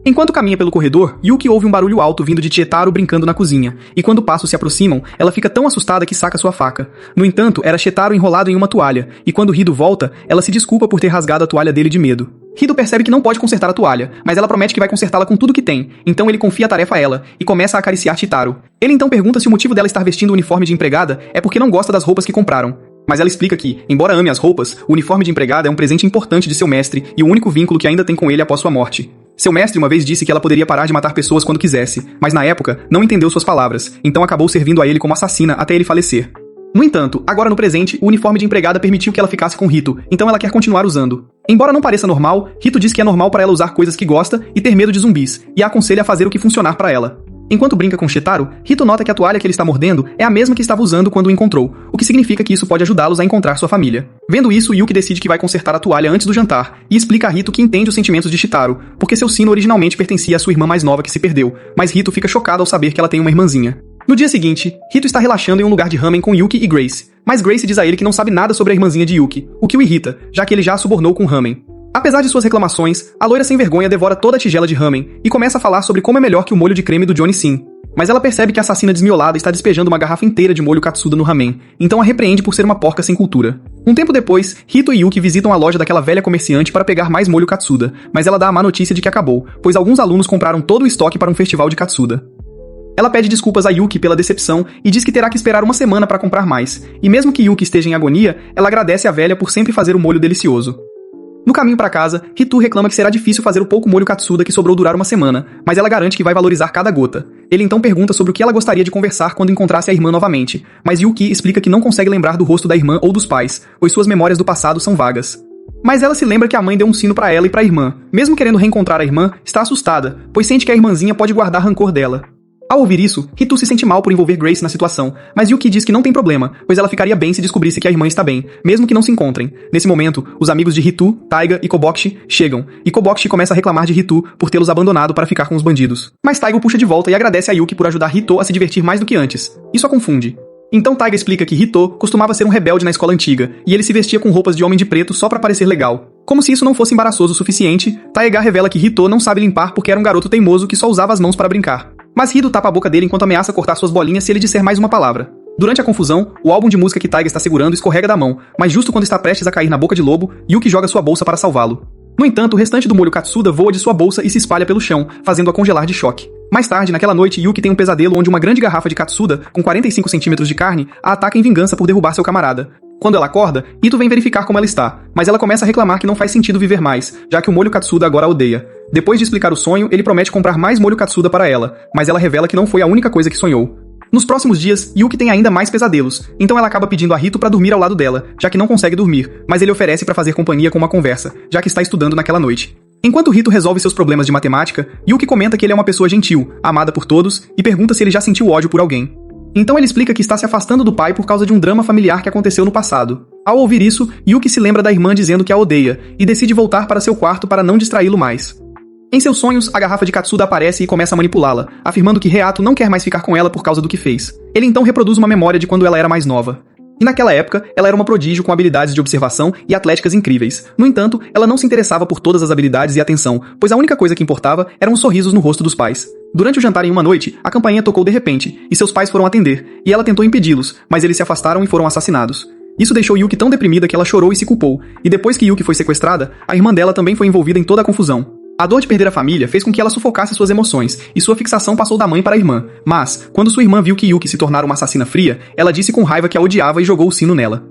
[SPEAKER 1] Enquanto caminha pelo corredor, Yuki ouve um barulho alto vindo de Tietaro brincando na cozinha, e quando passos se aproximam, ela fica tão assustada que saca sua faca. No entanto, era Tietaro enrolado em uma toalha, e quando Rito volta, ela se desculpa por ter rasgado a toalha dele de medo. Rito percebe que não pode consertar a toalha, mas ela promete que vai consertá-la com tudo que tem, então ele confia a tarefa a ela, e começa a acariciar Tietaro. Ele então pergunta se o motivo dela estar vestindo o uniforme de empregada é porque não gosta das roupas que compraram. Mas ela explica que, embora ame as roupas, o uniforme de empregada é um presente importante de seu mestre e o único vínculo que ainda tem com ele após sua morte. Seu mestre uma vez disse que ela poderia parar de matar pessoas quando quisesse, mas na época não entendeu suas palavras, então acabou servindo a ele como assassina até ele falecer. No entanto, agora no presente, o uniforme de empregada permitiu que ela ficasse com Rito, então ela quer continuar usando. Embora não pareça normal, Rito diz que é normal para ela usar coisas que gosta e ter medo de zumbis, e a aconselha a fazer o que funcionar para ela. Enquanto brinca com Tietaro, Rito nota que a toalha que ele está mordendo é a mesma que estava usando quando o encontrou, o que significa que isso pode ajudá-los a encontrar sua família. Vendo isso, Yuki decide que vai consertar a toalha antes do jantar, e explica a Rito que entende os sentimentos de Tietaro, porque seu sino originalmente pertencia à sua irmã mais nova que se perdeu, mas Rito fica chocado ao saber que ela tem uma irmãzinha. No dia seguinte, Rito está relaxando em um lugar de ramen com Yuki e Grace, mas Grace diz a ele que não sabe nada sobre a irmãzinha de Yuki, o que o irrita, já que ele já a subornou com ramen. Apesar de suas reclamações, a loira sem vergonha devora toda a tigela de ramen e começa a falar sobre como é melhor que o molho de creme do Johnny Sin. Mas ela percebe que a assassina desmiolada está despejando uma garrafa inteira de molho katsuda no ramen, então a repreende por ser uma porca sem cultura. Um tempo depois, Rito e Yuki visitam a loja daquela velha comerciante para pegar mais molho katsuda, mas ela dá a má notícia de que acabou, pois alguns alunos compraram todo o estoque para um festival de katsuda. Ela pede desculpas a Yuki pela decepção e diz que terá que esperar uma semana para comprar mais, e mesmo que Yuki esteja em agonia, ela agradece a velha por sempre fazer o molho delicioso. No caminho para casa, Rito reclama que será difícil fazer o pouco molho katsuda que sobrou durar uma semana, mas ela garante que vai valorizar cada gota. Ele então pergunta sobre o que ela gostaria de conversar quando encontrasse a irmã novamente, mas Yuki explica que não consegue lembrar do rosto da irmã ou dos pais, pois suas memórias do passado são vagas. Mas ela se lembra que a mãe deu um sino para ela e para a irmã. Mesmo querendo reencontrar a irmã, está assustada, pois sente que a irmãzinha pode guardar rancor dela. Ao ouvir isso, Rito se sente mal por envolver Grace na situação, mas Yuki diz que não tem problema, pois ela ficaria bem se descobrisse que a irmã está bem, mesmo que não se encontrem. Nesse momento, os amigos de Rito, Taiga e Koboshi chegam, e Koboshi começa a reclamar de Rito por tê-los abandonado para ficar com os bandidos. Mas Taiga o puxa de volta e agradece a Yuki por ajudar Rito a se divertir mais do que antes. Isso a confunde. Então Taiga explica que Rito costumava ser um rebelde na escola antiga, e ele se vestia com roupas de homem de preto só pra parecer legal. Como se isso não fosse embaraçoso o suficiente, Taiga revela que Rito não sabe limpar porque era um garoto teimoso que só usava as mãos para brincar. Mas Hito tapa a boca dele enquanto ameaça cortar suas bolinhas se ele disser mais uma palavra. Durante a confusão, o álbum de música que Taiga está segurando escorrega da mão, mas justo quando está prestes a cair na boca de lobo, Yuki joga sua bolsa para salvá-lo. No entanto, o restante do molho Katsuda voa de sua bolsa e se espalha pelo chão, fazendo-a congelar de choque. Mais tarde, naquela noite, Yuki tem um pesadelo onde uma grande garrafa de Katsuda, com 45 centímetros de carne, a ataca em vingança por derrubar seu camarada. Quando ela acorda, Ito vem verificar como ela está, mas ela começa a reclamar que não faz sentido viver mais, já que o molho Katsuda agora a odeia. Depois de explicar o sonho, ele promete comprar mais molho Katsuda para ela, mas ela revela que não foi a única coisa que sonhou. Nos próximos dias, Yuki tem ainda mais pesadelos, então ela acaba pedindo a Hito para dormir ao lado dela, já que não consegue dormir, mas ele oferece para fazer companhia com uma conversa, já que está estudando naquela noite. Enquanto Hito resolve seus problemas de matemática, Yuki comenta que ele é uma pessoa gentil, amada por todos, e pergunta se ele já sentiu ódio por alguém. Então ele explica que está se afastando do pai por causa de um drama familiar que aconteceu no passado. Ao ouvir isso, Yuki se lembra da irmã dizendo que a odeia, e decide voltar para seu quarto para não distraí-lo mais. Em seus sonhos, a garrafa de Katsuda aparece e começa a manipulá-la, afirmando que Reato não quer mais ficar com ela por causa do que fez. Ele então reproduz uma memória de quando ela era mais nova. E naquela época, ela era uma prodígio com habilidades de observação e atléticas incríveis. No entanto, ela não se interessava por todas as habilidades e atenção, pois a única coisa que importava eram os sorrisos no rosto dos pais. Durante o jantar em uma noite, a campainha tocou de repente, e seus pais foram atender, e ela tentou impedi-los, mas eles se afastaram e foram assassinados. Isso deixou Yuki tão deprimida que ela chorou e se culpou, e depois que Yuki foi sequestrada, a irmã dela também foi envolvida em toda a confusão. A dor de perder a família fez com que ela sufocasse suas emoções, e sua fixação passou da mãe para a irmã. Mas, quando sua irmã viu que Yuki se tornara uma assassina fria, ela disse com raiva que a odiava e jogou o sino nela.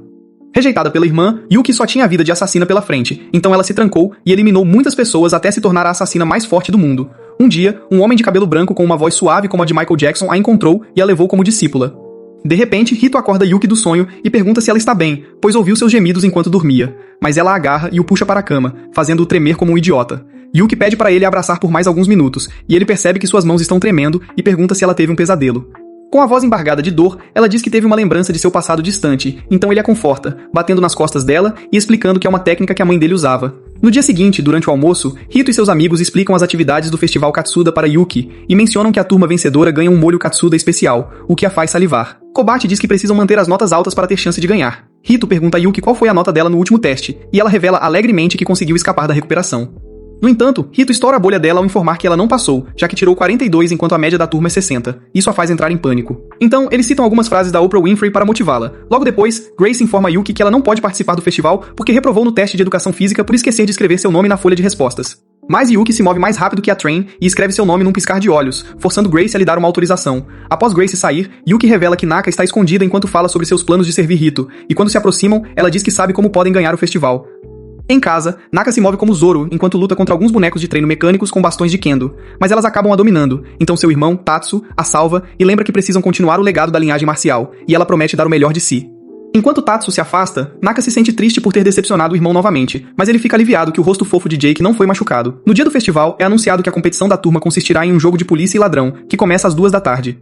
[SPEAKER 1] Rejeitada pela irmã, Yuki só tinha a vida de assassina pela frente, então ela se trancou e eliminou muitas pessoas até se tornar a assassina mais forte do mundo. Um dia, um homem de cabelo branco com uma voz suave como a de Michael Jackson a encontrou e a levou como discípula. De repente, Hito acorda Yuki do sonho e pergunta se ela está bem, pois ouviu seus gemidos enquanto dormia. Mas ela a agarra e o puxa para a cama, fazendo-o tremer como um idiota. Yuki pede para ele abraçar por mais alguns minutos, e ele percebe que suas mãos estão tremendo e pergunta se ela teve um pesadelo. Com a voz embargada de dor, ela diz que teve uma lembrança de seu passado distante, então ele a conforta, batendo nas costas dela e explicando que é uma técnica que a mãe dele usava. No dia seguinte, durante o almoço, Hito e seus amigos explicam as atividades do Festival Katsuda para Yuki e mencionam que a turma vencedora ganha um molho Katsuda especial, o que a faz salivar. Kobachi diz que precisam manter as notas altas para ter chance de ganhar. Hito pergunta a Yuki qual foi a nota dela no último teste, e ela revela alegremente que conseguiu escapar da recuperação. No entanto, Hito estoura a bolha dela ao informar que ela não passou, já que tirou 42 enquanto a média da turma é 60. Isso a faz entrar em pânico. Então, eles citam algumas frases da Oprah Winfrey para motivá-la. Logo depois, Grace informa a Yuki que ela não pode participar do festival porque reprovou no teste de educação física por esquecer de escrever seu nome na folha de respostas. Mas Yuki se move mais rápido que a Train e escreve seu nome num piscar de olhos, forçando Grace a lhe dar uma autorização. Após Grace sair, Yuki revela que Naka está escondida enquanto fala sobre seus planos de servir Hito, e quando se aproximam, ela diz que sabe como podem ganhar o festival. Em casa, Naka se move como Zoro enquanto luta contra alguns bonecos de treino mecânicos com bastões de Kendo, mas elas acabam a dominando, então seu irmão, Tatsu, a salva e lembra que precisam continuar o legado da linhagem marcial, e ela promete dar o melhor de si. Enquanto Tatsu se afasta, Naka se sente triste por ter decepcionado o irmão novamente, mas ele fica aliviado que o rosto fofo de Jake não foi machucado. No dia do festival, é anunciado que a competição da turma consistirá em um jogo de polícia e ladrão, que começa às 2 da tarde.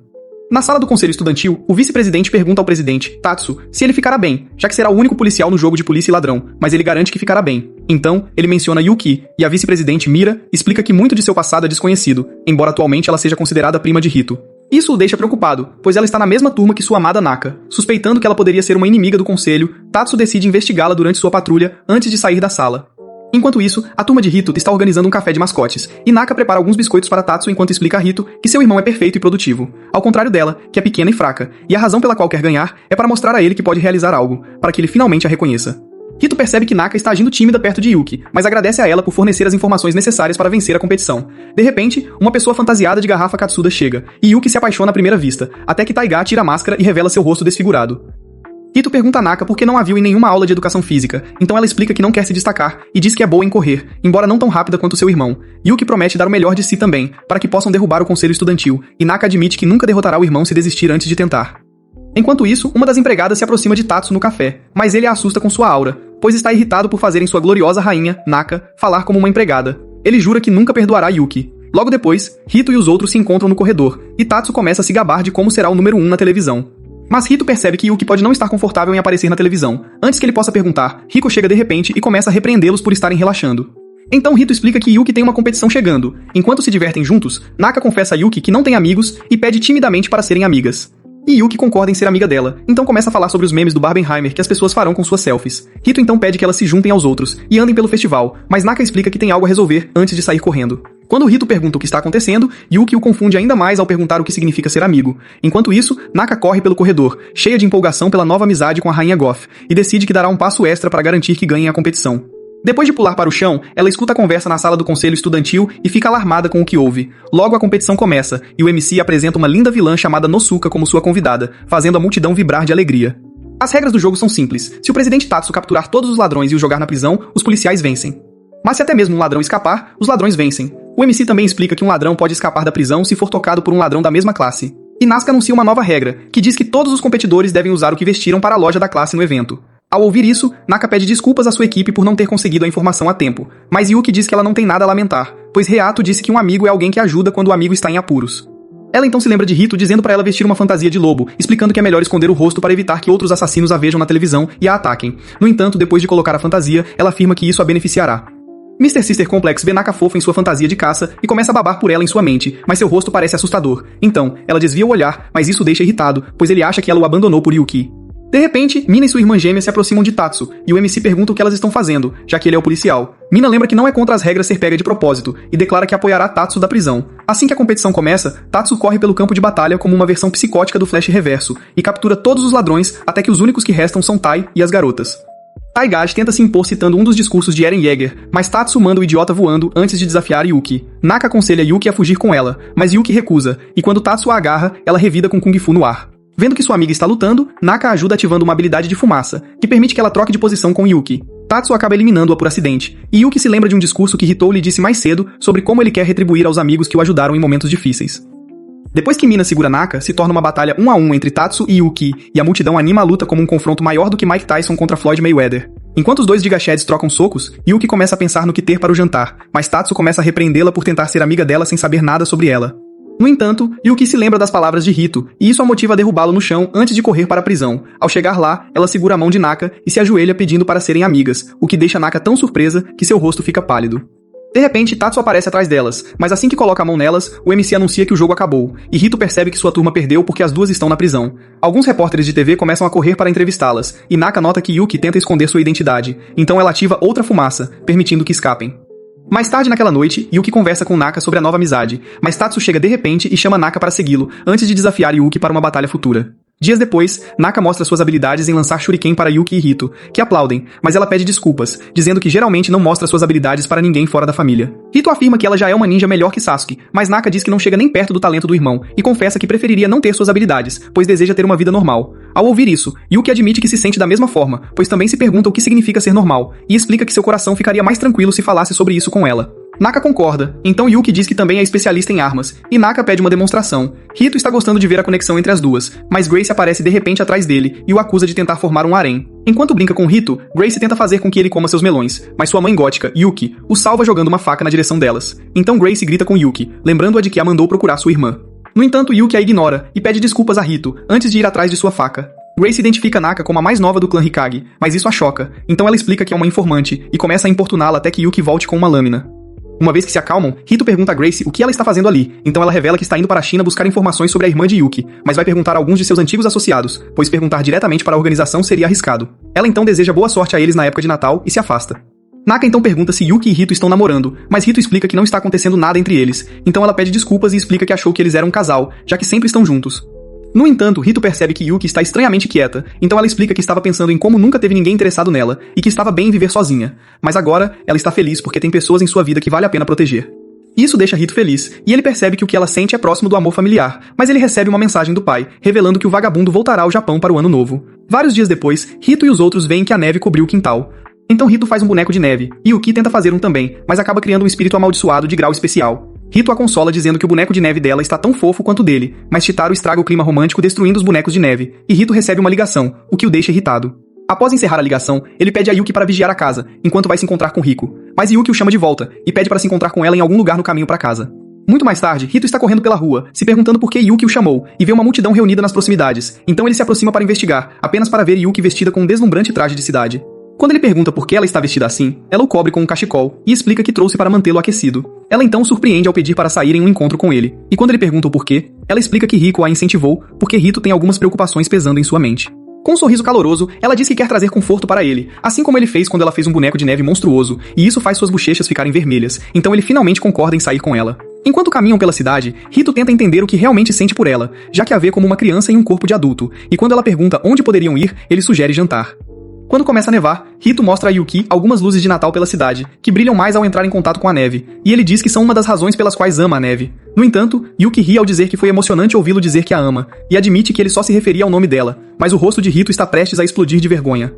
[SPEAKER 1] Na sala do conselho estudantil, o vice-presidente pergunta ao presidente, Tatsu, se ele ficará bem, já que será o único policial no jogo de polícia e ladrão, mas ele garante que ficará bem. Então, ele menciona Yuki, e a vice-presidente Mira explica que muito de seu passado é desconhecido, embora atualmente ela seja considerada prima de Hito. Isso o deixa preocupado, pois ela está na mesma turma que sua amada Naka. Suspeitando que ela poderia ser uma inimiga do conselho, Tatsu decide investigá-la durante sua patrulha antes de sair da sala. Enquanto isso, a turma de Hito está organizando um café de mascotes, e Naka prepara alguns biscoitos para Tatsu enquanto explica a Hito que seu irmão é perfeito e produtivo, ao contrário dela, que é pequena e fraca, e a razão pela qual quer ganhar é para mostrar a ele que pode realizar algo, para que ele finalmente a reconheça. Hito percebe que Naka está agindo tímida perto de Yuki, mas agradece a ela por fornecer as informações necessárias para vencer a competição. De repente, uma pessoa fantasiada de garrafa Katsuda chega, e Yuki se apaixona à primeira vista, até que Taiga tira a máscara e revela seu rosto desfigurado. Hito pergunta a Naka por que não a viu em nenhuma aula de educação física, então ela explica que não quer se destacar e diz que é boa em correr, embora não tão rápida quanto seu irmão. Yuki promete dar o melhor de si também, para que possam derrubar o conselho estudantil, e Naka admite que nunca derrotará o irmão se desistir antes de tentar. Enquanto isso, uma das empregadas se aproxima de Tatsu no café, mas ele a assusta com sua aura, pois está irritado por fazerem sua gloriosa rainha, Naka, falar como uma empregada. Ele jura que nunca perdoará Yuki. Logo depois, Hito e os outros se encontram no corredor, e Tatsu começa a se gabar de como será o número 1 na televisão. Mas Hito percebe que Yuki pode não estar confortável em aparecer na televisão. Antes que ele possa perguntar, Riko chega de repente e começa a repreendê-los por estarem relaxando. Então Hito explica que Yuki tem uma competição chegando. Enquanto se divertem juntos, Naka confessa a Yuki que não tem amigos e pede timidamente para serem amigas. E Yuki concorda em ser amiga dela, então começa a falar sobre os memes do Barbenheimer que as pessoas farão com suas selfies. Hito então pede que elas se juntem aos outros e andem pelo festival, mas Naka explica que tem algo a resolver antes de sair correndo. Quando Hito pergunta o que está acontecendo, Yuki o confunde ainda mais ao perguntar o que significa ser amigo. Enquanto isso, Naka corre pelo corredor, cheia de empolgação pela nova amizade com a rainha Goth, e decide que dará um passo extra para garantir que ganhem a competição. Depois de pular para o chão, ela escuta a conversa na sala do conselho estudantil e fica alarmada com o que ouve. Logo a competição começa, e o MC apresenta uma linda vilã chamada Nosuka como sua convidada, fazendo a multidão vibrar de alegria. As regras do jogo são simples. Se o presidente Tatsu capturar todos os ladrões e os jogar na prisão, os policiais vencem. Mas se até mesmo um ladrão escapar, os ladrões vencem. O MC também explica que um ladrão pode escapar da prisão se for tocado por um ladrão da mesma classe. E Nasuka anuncia uma nova regra, que diz que todos os competidores devem usar o que vestiram para a loja da classe no evento. Ao ouvir isso, Naka pede desculpas à sua equipe por não ter conseguido a informação a tempo, mas Yuki diz que ela não tem nada a lamentar, pois Reato disse que um amigo é alguém que ajuda quando o amigo está em apuros. Ela então se lembra de Hito dizendo para ela vestir uma fantasia de lobo, explicando que é melhor esconder o rosto para evitar que outros assassinos a vejam na televisão e a ataquem. No entanto, depois de colocar a fantasia, ela afirma que isso a beneficiará. Mr. Sister Complex vê Naka fofa em sua fantasia de caça e começa a babar por ela em sua mente, mas seu rosto parece assustador. Então, ela desvia o olhar, mas isso o deixa irritado, pois ele acha que ela o abandonou por Yuki. De repente, Mina e sua irmã gêmea se aproximam de Tatsu, e o MC pergunta o que elas estão fazendo, já que ele é o policial. Mina lembra que não é contra as regras ser pega de propósito, e declara que apoiará Tatsu da prisão. Assim que a competição começa, Tatsu corre pelo campo de batalha como uma versão psicótica do Flash Reverso, e captura todos os ladrões até que os únicos que restam são Tai e as garotas. Taigage tenta se impor citando um dos discursos de Eren Yeager, mas Tatsu manda o idiota voando antes de desafiar Yuki. Naka aconselha Yuki a fugir com ela, mas Yuki recusa, e quando Tatsu a agarra, ela revida com Kung Fu no ar. Vendo que sua amiga está lutando, Naka ajuda ativando uma habilidade de fumaça, que permite que ela troque de posição com Yuki. Tatsu acaba eliminando-a por acidente, e Yuki se lembra de um discurso que Hitou lhe disse mais cedo sobre como ele quer retribuir aos amigos que o ajudaram em momentos difíceis. Depois que Mina segura Naka, se torna uma batalha 1 a 1 entre Tatsu e Yuki, e a multidão anima a luta como um confronto maior do que Mike Tyson contra Floyd Mayweather. Enquanto os dois Gigacheads trocam socos, Yuki começa a pensar no que ter para o jantar, mas Tatsu começa a repreendê-la por tentar ser amiga dela sem saber nada sobre ela. No entanto, Yuki se lembra das palavras de Hito, e isso a motiva a derrubá-lo no chão antes de correr para a prisão. Ao chegar lá, ela segura a mão de Naka e se ajoelha pedindo para serem amigas, o que deixa Naka tão surpresa que seu rosto fica pálido. De repente, Tatsu aparece atrás delas, mas assim que coloca a mão nelas, o MC anuncia que o jogo acabou, e Hito percebe que sua turma perdeu porque as duas estão na prisão. Alguns repórteres de TV começam a correr para entrevistá-las, e Naka nota que Yuki tenta esconder sua identidade, então ela ativa outra fumaça, permitindo que escapem. Mais tarde naquela noite, Yuki conversa com Naka sobre a nova amizade, mas Tatsu chega de repente e chama Naka para segui-lo, antes de desafiar Yuki para uma batalha futura. Dias depois, Naka mostra suas habilidades em lançar shuriken para Yuki e Hito, que aplaudem, mas ela pede desculpas, dizendo que geralmente não mostra suas habilidades para ninguém fora da família. Hito afirma que ela já é uma ninja melhor que Sasuke, mas Naka diz que não chega nem perto do talento do irmão, e confessa que preferiria não ter suas habilidades, pois deseja ter uma vida normal. Ao ouvir isso, Yuki admite que se sente da mesma forma, pois também se pergunta o que significa ser normal, e explica que seu coração ficaria mais tranquilo se falasse sobre isso com ela. Naka concorda, então Yuki diz que também é especialista em armas, e Naka pede uma demonstração. Hito está gostando de ver a conexão entre as duas, mas Grace aparece de repente atrás dele e o acusa de tentar formar um harém. Enquanto brinca com Hito, Grace tenta fazer com que ele coma seus melões, mas sua mãe gótica, Yuki, o salva jogando uma faca na direção delas. Então Grace grita com Yuki, lembrando-a de que a mandou procurar sua irmã. No entanto, Yuki a ignora e pede desculpas a Hito antes de ir atrás de sua faca. Grace identifica Naka como a mais nova do clã Hikage, mas isso a choca, então ela explica que é uma informante e começa a importuná-la até que Yuki volte com uma lâmina. Uma vez que se acalmam, Hito pergunta a Grace o que ela está fazendo ali, então ela revela que está indo para a China buscar informações sobre a irmã de Yuki, mas vai perguntar a alguns de seus antigos associados, pois perguntar diretamente para a organização seria arriscado. Ela então deseja boa sorte a eles na época de Natal e se afasta. Naka então pergunta se Yuki e Hito estão namorando, mas Hito explica que não está acontecendo nada entre eles, então ela pede desculpas e explica que achou que eles eram um casal, já que sempre estão juntos. No entanto, Hito percebe que Yuki está estranhamente quieta, então ela explica que estava pensando em como nunca teve ninguém interessado nela e que estava bem em viver sozinha. Mas agora, ela está feliz porque tem pessoas em sua vida que vale a pena proteger. Isso deixa Hito feliz, e ele percebe que o que ela sente é próximo do amor familiar, mas ele recebe uma mensagem do pai, revelando que o vagabundo voltará ao Japão para o ano novo. Vários dias depois, Hito e os outros veem que a neve cobriu o quintal. Então Hito faz um boneco de neve, e Yuki tenta fazer um também, mas acaba criando um espírito amaldiçoado de grau especial. Hito a consola dizendo que o boneco de neve dela está tão fofo quanto o dele, mas Chitaro estraga o clima romântico destruindo os bonecos de neve, e Hito recebe uma ligação, o que o deixa irritado. Após encerrar a ligação, ele pede a Yuki para vigiar a casa, enquanto vai se encontrar com Rico. Mas Yuki o chama de volta, e pede para se encontrar com ela em algum lugar no caminho para casa. Muito mais tarde, Hito está correndo pela rua, se perguntando por que Yuki o chamou, e vê uma multidão reunida nas proximidades, então ele se aproxima para investigar, apenas para ver Yuki vestida com um deslumbrante traje de cidade. Quando ele pergunta por que ela está vestida assim, ela o cobre com um cachecol, e explica que trouxe para mantê-lo aquecido. Ela então o surpreende ao pedir para sair em um encontro com ele, e quando ele pergunta o porquê, ela explica que Rico a incentivou porque Rito tem algumas preocupações pesando em sua mente. Com um sorriso caloroso, ela diz que quer trazer conforto para ele, assim como ele fez quando ela fez um boneco de neve monstruoso, e isso faz suas bochechas ficarem vermelhas, então ele finalmente concorda em sair com ela. Enquanto caminham pela cidade, Rito tenta entender o que realmente sente por ela, já que a vê como uma criança em um corpo de adulto, e quando ela pergunta onde poderiam ir, ele sugere jantar. Quando começa a nevar, Rito mostra a Yuki algumas luzes de Natal pela cidade, que brilham mais ao entrar em contato com a neve, e ele diz que são uma das razões pelas quais ama a neve. No entanto, Yuki ri ao dizer que foi emocionante ouvi-lo dizer que a ama, e admite que ele só se referia ao nome dela, mas o rosto de Rito está prestes a explodir de vergonha.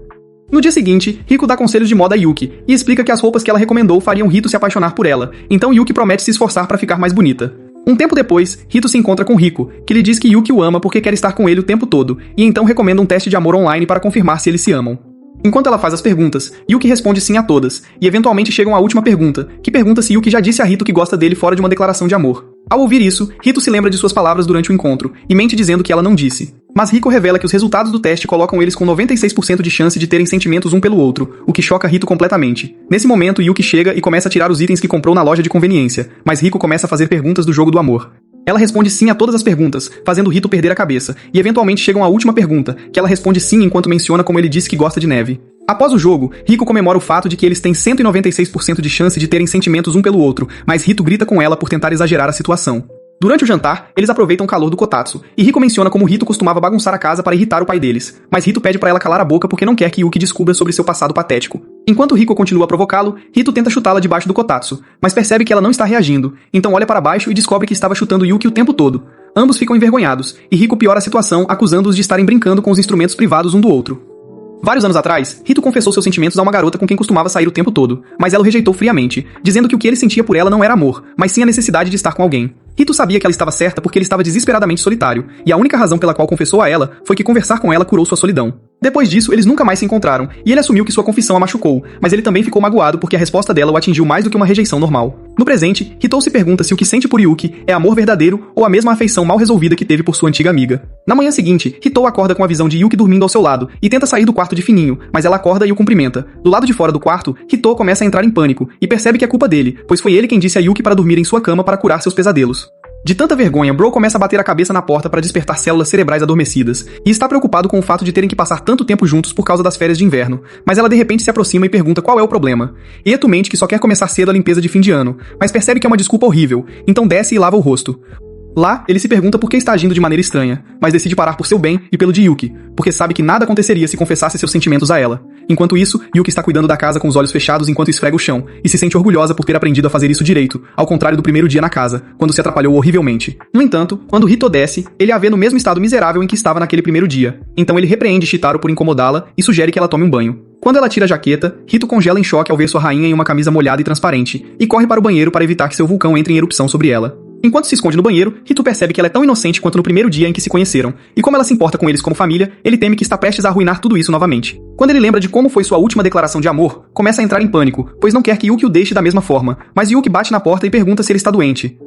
[SPEAKER 1] No dia seguinte, Rico dá conselhos de moda a Yuki, e explica que as roupas que ela recomendou fariam Rito se apaixonar por ela, então Yuki promete se esforçar para ficar mais bonita. Um tempo depois, Rito se encontra com Rico, que lhe diz que Yuki o ama porque quer estar com ele o tempo todo, e então recomenda um teste de amor online para confirmar se eles se amam. Enquanto ela faz as perguntas, Yuki responde sim a todas, e eventualmente chegam à última pergunta, que pergunta se Yuki já disse a Rito que gosta dele fora de uma declaração de amor. Ao ouvir isso, Rito se lembra de suas palavras durante o encontro, e mente dizendo que ela não disse. Mas Rico revela que os resultados do teste colocam eles com 96% de chance de terem sentimentos um pelo outro, o que choca Rito completamente. Nesse momento, Yuki chega e começa a tirar os itens que comprou na loja de conveniência, mas Rico começa a fazer perguntas do jogo do amor. Ela responde sim a todas as perguntas, fazendo Rito perder a cabeça, e eventualmente chegam à última pergunta, que ela responde sim enquanto menciona como ele disse que gosta de neve. Após o jogo, Rico comemora o fato de que eles têm 196% de chance de terem sentimentos um pelo outro, mas Rito grita com ela por tentar exagerar a situação. Durante o jantar, eles aproveitam o calor do Kotatsu, e Rico menciona como Rito costumava bagunçar a casa para irritar o pai deles, mas Rito pede para ela calar a boca porque não quer que Yuki descubra sobre seu passado patético. Enquanto Rico continua a provocá-lo, Rito tenta chutá-la debaixo do Kotatsu, mas percebe que ela não está reagindo, então olha para baixo e descobre que estava chutando Yuki o tempo todo. Ambos ficam envergonhados, e Rico piora a situação acusando-os de estarem brincando com os instrumentos privados um do outro. Vários anos atrás, Rito confessou seus sentimentos a uma garota com quem costumava sair o tempo todo, mas ela o rejeitou friamente, dizendo que o que ele sentia por ela não era amor, mas sim a necessidade de estar com alguém. Rito sabia que ela estava certa porque ele estava desesperadamente solitário, e a única razão pela qual confessou a ela foi que conversar com ela curou sua solidão. Depois disso, eles nunca mais se encontraram, e ele assumiu que sua confissão a machucou, mas ele também ficou magoado porque a resposta dela o atingiu mais do que uma rejeição normal. No presente, Hitou se pergunta se o que sente por Yuki é amor verdadeiro ou a mesma afeição mal resolvida que teve por sua antiga amiga. Na manhã seguinte, Hitou acorda com a visão de Yuki dormindo ao seu lado e tenta sair do quarto de fininho, mas ela acorda e o cumprimenta. Do lado de fora do quarto, Hitou começa a entrar em pânico e percebe que é culpa dele, pois foi ele quem disse a Yuki para dormir em sua cama para curar seus pesadelos. De tanta vergonha, Bro começa a bater a cabeça na porta para despertar células cerebrais adormecidas, e está preocupado com o fato de terem que passar tanto tempo juntos por causa das férias de inverno, mas ela de repente se aproxima e pergunta qual é o problema. Eto mente que só quer começar cedo a limpeza de fim de ano, mas percebe que é uma desculpa horrível, então desce e lava o rosto. Lá, ele se pergunta por que está agindo de maneira estranha, mas decide parar por seu bem e pelo de Yuki, porque sabe que nada aconteceria se confessasse seus sentimentos a ela. Enquanto isso, Yuki está cuidando da casa com os olhos fechados enquanto esfrega o chão, e se sente orgulhosa por ter aprendido a fazer isso direito, ao contrário do primeiro dia na casa, quando se atrapalhou horrivelmente. No entanto, quando Hito desce, ele a vê no mesmo estado miserável em que estava naquele primeiro dia, então ele repreende Shitaro por incomodá-la e sugere que ela tome um banho. Quando ela tira a jaqueta, Hito congela em choque ao ver sua rainha em uma camisa molhada e transparente, e corre para o banheiro para evitar que seu vulcão entre em erupção sobre ela. Enquanto se esconde no banheiro, Hito percebe que ela é tão inocente quanto no primeiro dia em que se conheceram, e como ela se importa com eles como família, ele teme que está prestes a arruinar tudo isso novamente. Quando ele lembra de como foi sua última declaração de amor, começa a entrar em pânico, pois não quer que Yuki o deixe da mesma forma, mas Yuki bate na porta e pergunta se ele está doente.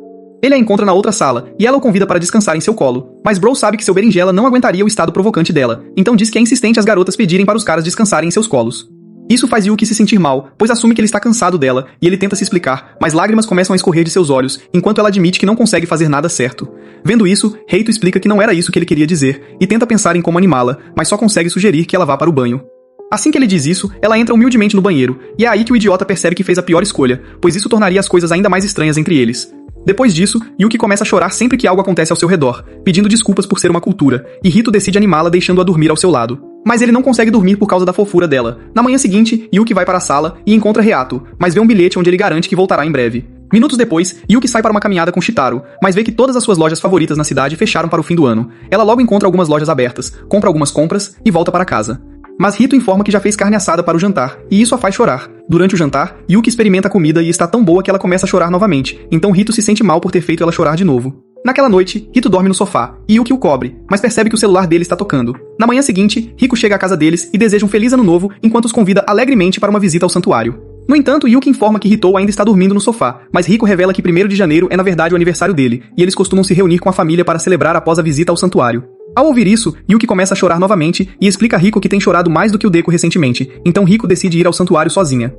[SPEAKER 1] Ele a encontra na outra sala, e ela o convida para descansar em seu colo, mas Bro sabe que seu berinjela não aguentaria o estado provocante dela, então diz que é insistente as garotas pedirem para os caras descansarem em seus colos. Isso faz Yuki se sentir mal, pois assume que ele está cansado dela, e ele tenta se explicar, mas lágrimas começam a escorrer de seus olhos, enquanto ela admite que não consegue fazer nada certo. Vendo isso, Reito explica que não era isso que ele queria dizer, e tenta pensar em como animá-la, mas só consegue sugerir que ela vá para o banho. Assim que ele diz isso, ela entra humildemente no banheiro, e é aí que o idiota percebe que fez a pior escolha, pois isso tornaria as coisas ainda mais estranhas entre eles. Depois disso, Yuki começa a chorar sempre que algo acontece ao seu redor, pedindo desculpas por ser uma cultura, e Hito decide animá-la deixando-a dormir ao seu lado. Mas ele não consegue dormir por causa da fofura dela. Na manhã seguinte, Yuki vai para a sala e encontra Reato, mas vê um bilhete onde ele garante que voltará em breve. Minutos depois, Yuki sai para uma caminhada com Shitaro, mas vê que todas as suas lojas favoritas na cidade fecharam para o fim do ano. Ela logo encontra algumas lojas abertas, compra algumas compras e volta para casa. Mas Hito informa que já fez carne assada para o jantar, e isso a faz chorar. Durante o jantar, Yuki experimenta a comida e está tão boa que ela começa a chorar novamente, então Hito se sente mal por ter feito ela chorar de novo. Naquela noite, Hito dorme no sofá, e Yuki o cobre, mas percebe que o celular dele está tocando. Na manhã seguinte, Rico chega à casa deles e deseja um feliz ano novo enquanto os convida alegremente para uma visita ao santuário. No entanto, Yuki informa que Hitou ainda está dormindo no sofá, mas Rico revela que 1º de janeiro é na verdade o aniversário dele, e eles costumam se reunir com a família para celebrar após a visita ao santuário. Ao ouvir isso, Yuki começa a chorar novamente e explica a Rico que tem chorado mais do que o Deku recentemente, então Rico decide ir ao santuário sozinha.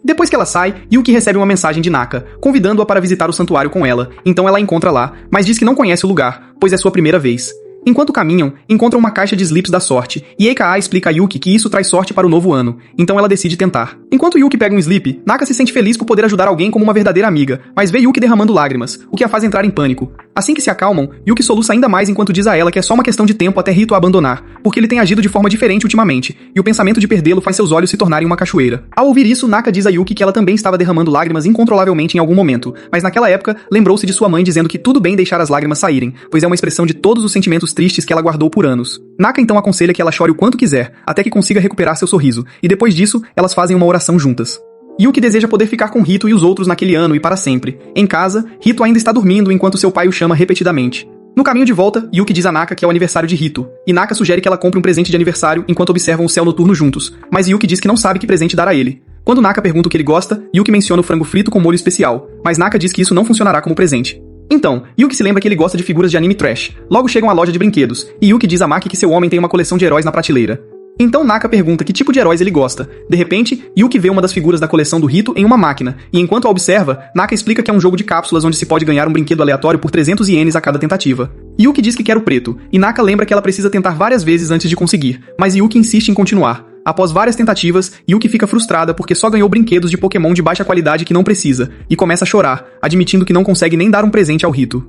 [SPEAKER 1] Depois que ela sai, Yuki recebe uma mensagem de Naka, convidando-a para visitar o santuário com ela, então ela a encontra lá, mas diz que não conhece o lugar, pois é sua primeira vez. Enquanto caminham, encontram uma caixa de slips da sorte, e Eika explica a Yuki que isso traz sorte para o novo ano, então ela decide tentar. Enquanto Yuki pega um slip, Naka se sente feliz por poder ajudar alguém como uma verdadeira amiga, mas vê Yuki derramando lágrimas, o que a faz entrar em pânico. Assim que se acalmam, Yuki soluça ainda mais enquanto diz a ela que é só uma questão de tempo até Rito a abandonar, porque ele tem agido de forma diferente ultimamente, e o pensamento de perdê-lo faz seus olhos se tornarem uma cachoeira. Ao ouvir isso, Naka diz a Yuki que ela também estava derramando lágrimas incontrolavelmente em algum momento, mas naquela época, lembrou-se de sua mãe dizendo que tudo bem deixar as lágrimas saírem, pois é uma expressão de todos os sentimentos tristes que ela guardou por anos. Naka então aconselha que ela chore o quanto quiser, até que consiga recuperar seu sorriso, e depois disso, elas fazem uma oração juntas. Yuki deseja poder ficar com Rito e os outros naquele ano e para sempre. Em casa, Rito ainda está dormindo enquanto seu pai o chama repetidamente. No caminho de volta, Yuki diz a Naka que é o aniversário de Rito, e Naka sugere que ela compre um presente de aniversário enquanto observam o céu noturno juntos, mas Yuki diz que não sabe que presente dar a ele. Quando Naka pergunta o que ele gosta, Yuki menciona o frango frito com molho especial, mas Naka diz que isso não funcionará como presente. Então, Yuki se lembra que ele gosta de figuras de anime trash. Logo chegam à loja de brinquedos, e Yuki diz a Maki que seu homem tem uma coleção de heróis na prateleira. Então Naka pergunta que tipo de heróis ele gosta. De repente, Yuki vê uma das figuras da coleção do Rito em uma máquina, e enquanto a observa, Naka explica que é um jogo de cápsulas onde se pode ganhar um brinquedo aleatório por 300 ienes a cada tentativa. Yuki diz que quer o preto, e Naka lembra que ela precisa tentar várias vezes antes de conseguir, mas Yuki insiste em continuar. Após várias tentativas, Yuki fica frustrada porque só ganhou brinquedos de Pokémon de baixa qualidade que não precisa, e começa a chorar, admitindo que não consegue nem dar um presente ao Rito.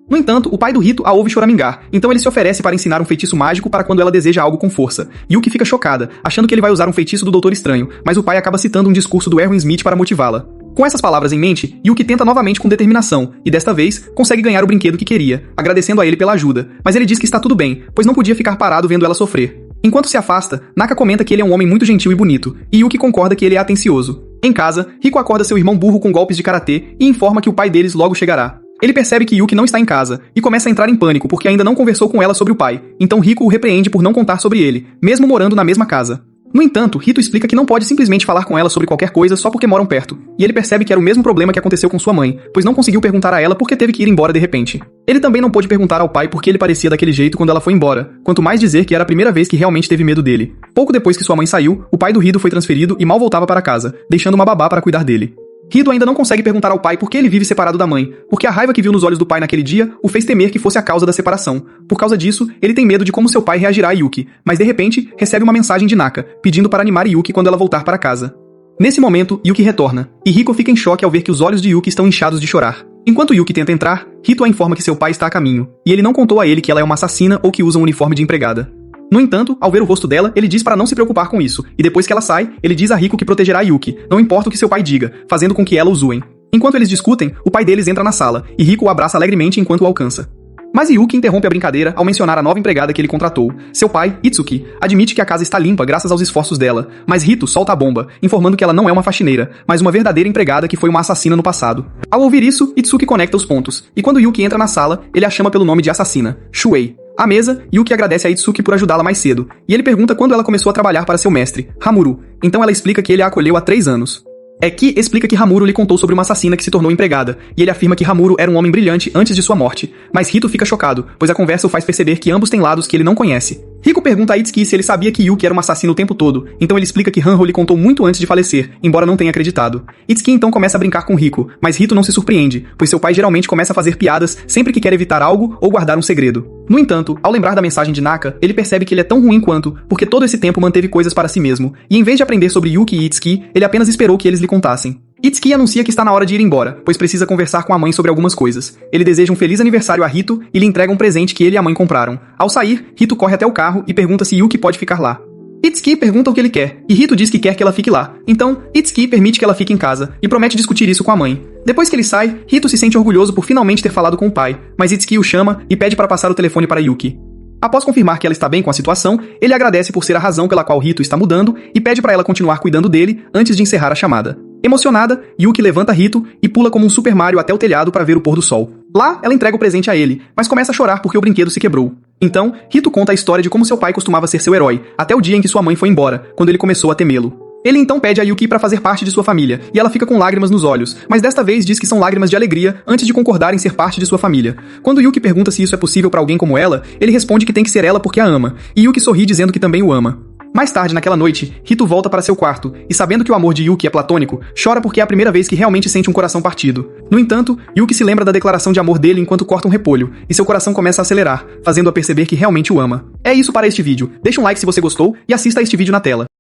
[SPEAKER 1] No entanto, o pai do Rito a ouve choramingar, então ele se oferece para ensinar um feitiço mágico para quando ela deseja algo com força. Yuki fica chocada, achando que ele vai usar um feitiço do Doutor Estranho, mas o pai acaba citando um discurso do Erwin Smith para motivá-la. Com essas palavras em mente, Yuki tenta novamente com determinação, e desta vez, consegue ganhar o brinquedo que queria, agradecendo a ele pela ajuda, mas ele diz que está tudo bem, pois não podia ficar parado vendo ela sofrer. Enquanto se afasta, Naka comenta que ele é um homem muito gentil e bonito, e Yuki concorda que ele é atencioso. Em casa, Riko acorda seu irmão burro com golpes de karatê e informa que o pai deles logo chegará. Ele percebe que Yuki não está em casa, e começa a entrar em pânico porque ainda não conversou com ela sobre o pai, então Riko o repreende por não contar sobre ele, mesmo morando na mesma casa. No entanto, Rito explica que não pode simplesmente falar com ela sobre qualquer coisa só porque moram perto, e ele percebe que era o mesmo problema que aconteceu com sua mãe, pois não conseguiu perguntar a ela porque teve que ir embora de repente. Ele também não pôde perguntar ao pai por que ele parecia daquele jeito quando ela foi embora, quanto mais dizer que era a primeira vez que realmente teve medo dele. Pouco depois que sua mãe saiu, o pai do Rito foi transferido e mal voltava para casa, deixando uma babá para cuidar dele. Rito ainda não consegue perguntar ao pai por que ele vive separado da mãe, porque a raiva que viu nos olhos do pai naquele dia o fez temer que fosse a causa da separação. Por causa disso, ele tem medo de como seu pai reagirá a Yuki, mas de repente recebe uma mensagem de Naka, pedindo para animar Yuki quando ela voltar para casa. Nesse momento, Yuki retorna, e Riko fica em choque ao ver que os olhos de Yuki estão inchados de chorar. Enquanto Yuki tenta entrar, Rito a informa que seu pai está a caminho, e ele não contou a ele que ela é uma assassina ou que usa um uniforme de empregada. No entanto, ao ver o rosto dela, ele diz para não se preocupar com isso, e depois que ela sai, ele diz a Riko que protegerá a Yuki, não importa o que seu pai diga, fazendo com que ela o zoem. Enquanto eles discutem, o pai deles entra na sala, e Riko o abraça alegremente enquanto o alcança. Mas Yuki interrompe a brincadeira ao mencionar a nova empregada que ele contratou. Seu pai, Itsuki, admite que a casa está limpa graças aos esforços dela, mas Rito solta a bomba, informando que ela não é uma faxineira, mas uma verdadeira empregada que foi uma assassina no passado. Ao ouvir isso, Itsuki conecta os pontos, e quando Yuki entra na sala, ele a chama pelo nome de assassina, Shuei. À mesa, Yuki agradece a Itsuki por ajudá-la mais cedo, e ele pergunta quando ela começou a trabalhar para seu mestre, Hamuru. Então ela explica que ele a acolheu há 3 anos. Eki explica que Hamuru lhe contou sobre uma assassina que se tornou empregada, e ele afirma que Hamuru era um homem brilhante antes de sua morte, mas Rito fica chocado, pois a conversa o faz perceber que ambos têm lados que ele não conhece. Riko pergunta a Itsuki se ele sabia que Yuki era um assassino o tempo todo, então ele explica que Hanho lhe contou muito antes de falecer, embora não tenha acreditado. Itsuki então começa a brincar com Riko, mas Rito não se surpreende, pois seu pai geralmente começa a fazer piadas sempre que quer evitar algo ou guardar um segredo. No entanto, ao lembrar da mensagem de Naka, ele percebe que ele é tão ruim quanto, porque todo esse tempo manteve coisas para si mesmo, e em vez de aprender sobre Yuki e Itsuki, ele apenas esperou que eles lhe contassem. Itsuki anuncia que está na hora de ir embora, pois precisa conversar com a mãe sobre algumas coisas. Ele deseja um feliz aniversário a Rito e lhe entrega um presente que ele e a mãe compraram. Ao sair, Rito corre até o carro e pergunta se Yuki pode ficar lá. Itsuki pergunta o que ele quer, e Rito diz que quer que ela fique lá. Então, Itsuki permite que ela fique em casa, e promete discutir isso com a mãe. Depois que ele sai, Rito se sente orgulhoso por finalmente ter falado com o pai, mas Itsuki o chama e pede para passar o telefone para Yuki. Após confirmar que ela está bem com a situação, ele agradece por ser a razão pela qual Rito está mudando e pede para ela continuar cuidando dele antes de encerrar a chamada. Emocionada, Yuki levanta Rito e pula como um Super Mario até o telhado para ver o pôr do sol. Lá, ela entrega o presente a ele, mas começa a chorar porque o brinquedo se quebrou. Então, Rito conta a história de como seu pai costumava ser seu herói, até o dia em que sua mãe foi embora, quando ele começou a temê-lo. Ele então pede a Yuki para fazer parte de sua família, e ela fica com lágrimas nos olhos, mas desta vez diz que são lágrimas de alegria antes de concordar em ser parte de sua família. Quando Yuki pergunta se isso é possível para alguém como ela, ele responde que tem que ser ela porque a ama, e Yuki sorri dizendo que também o ama. Mais tarde naquela noite, Rito volta para seu quarto e, sabendo que o amor de Yuki é platônico, chora porque é a primeira vez que realmente sente um coração partido. No entanto, Yuki se lembra da declaração de amor dele enquanto corta um repolho, e seu coração começa a acelerar, fazendo-a perceber que realmente o ama. É isso para este vídeo. Deixa um like se você gostou e assista a este vídeo na tela.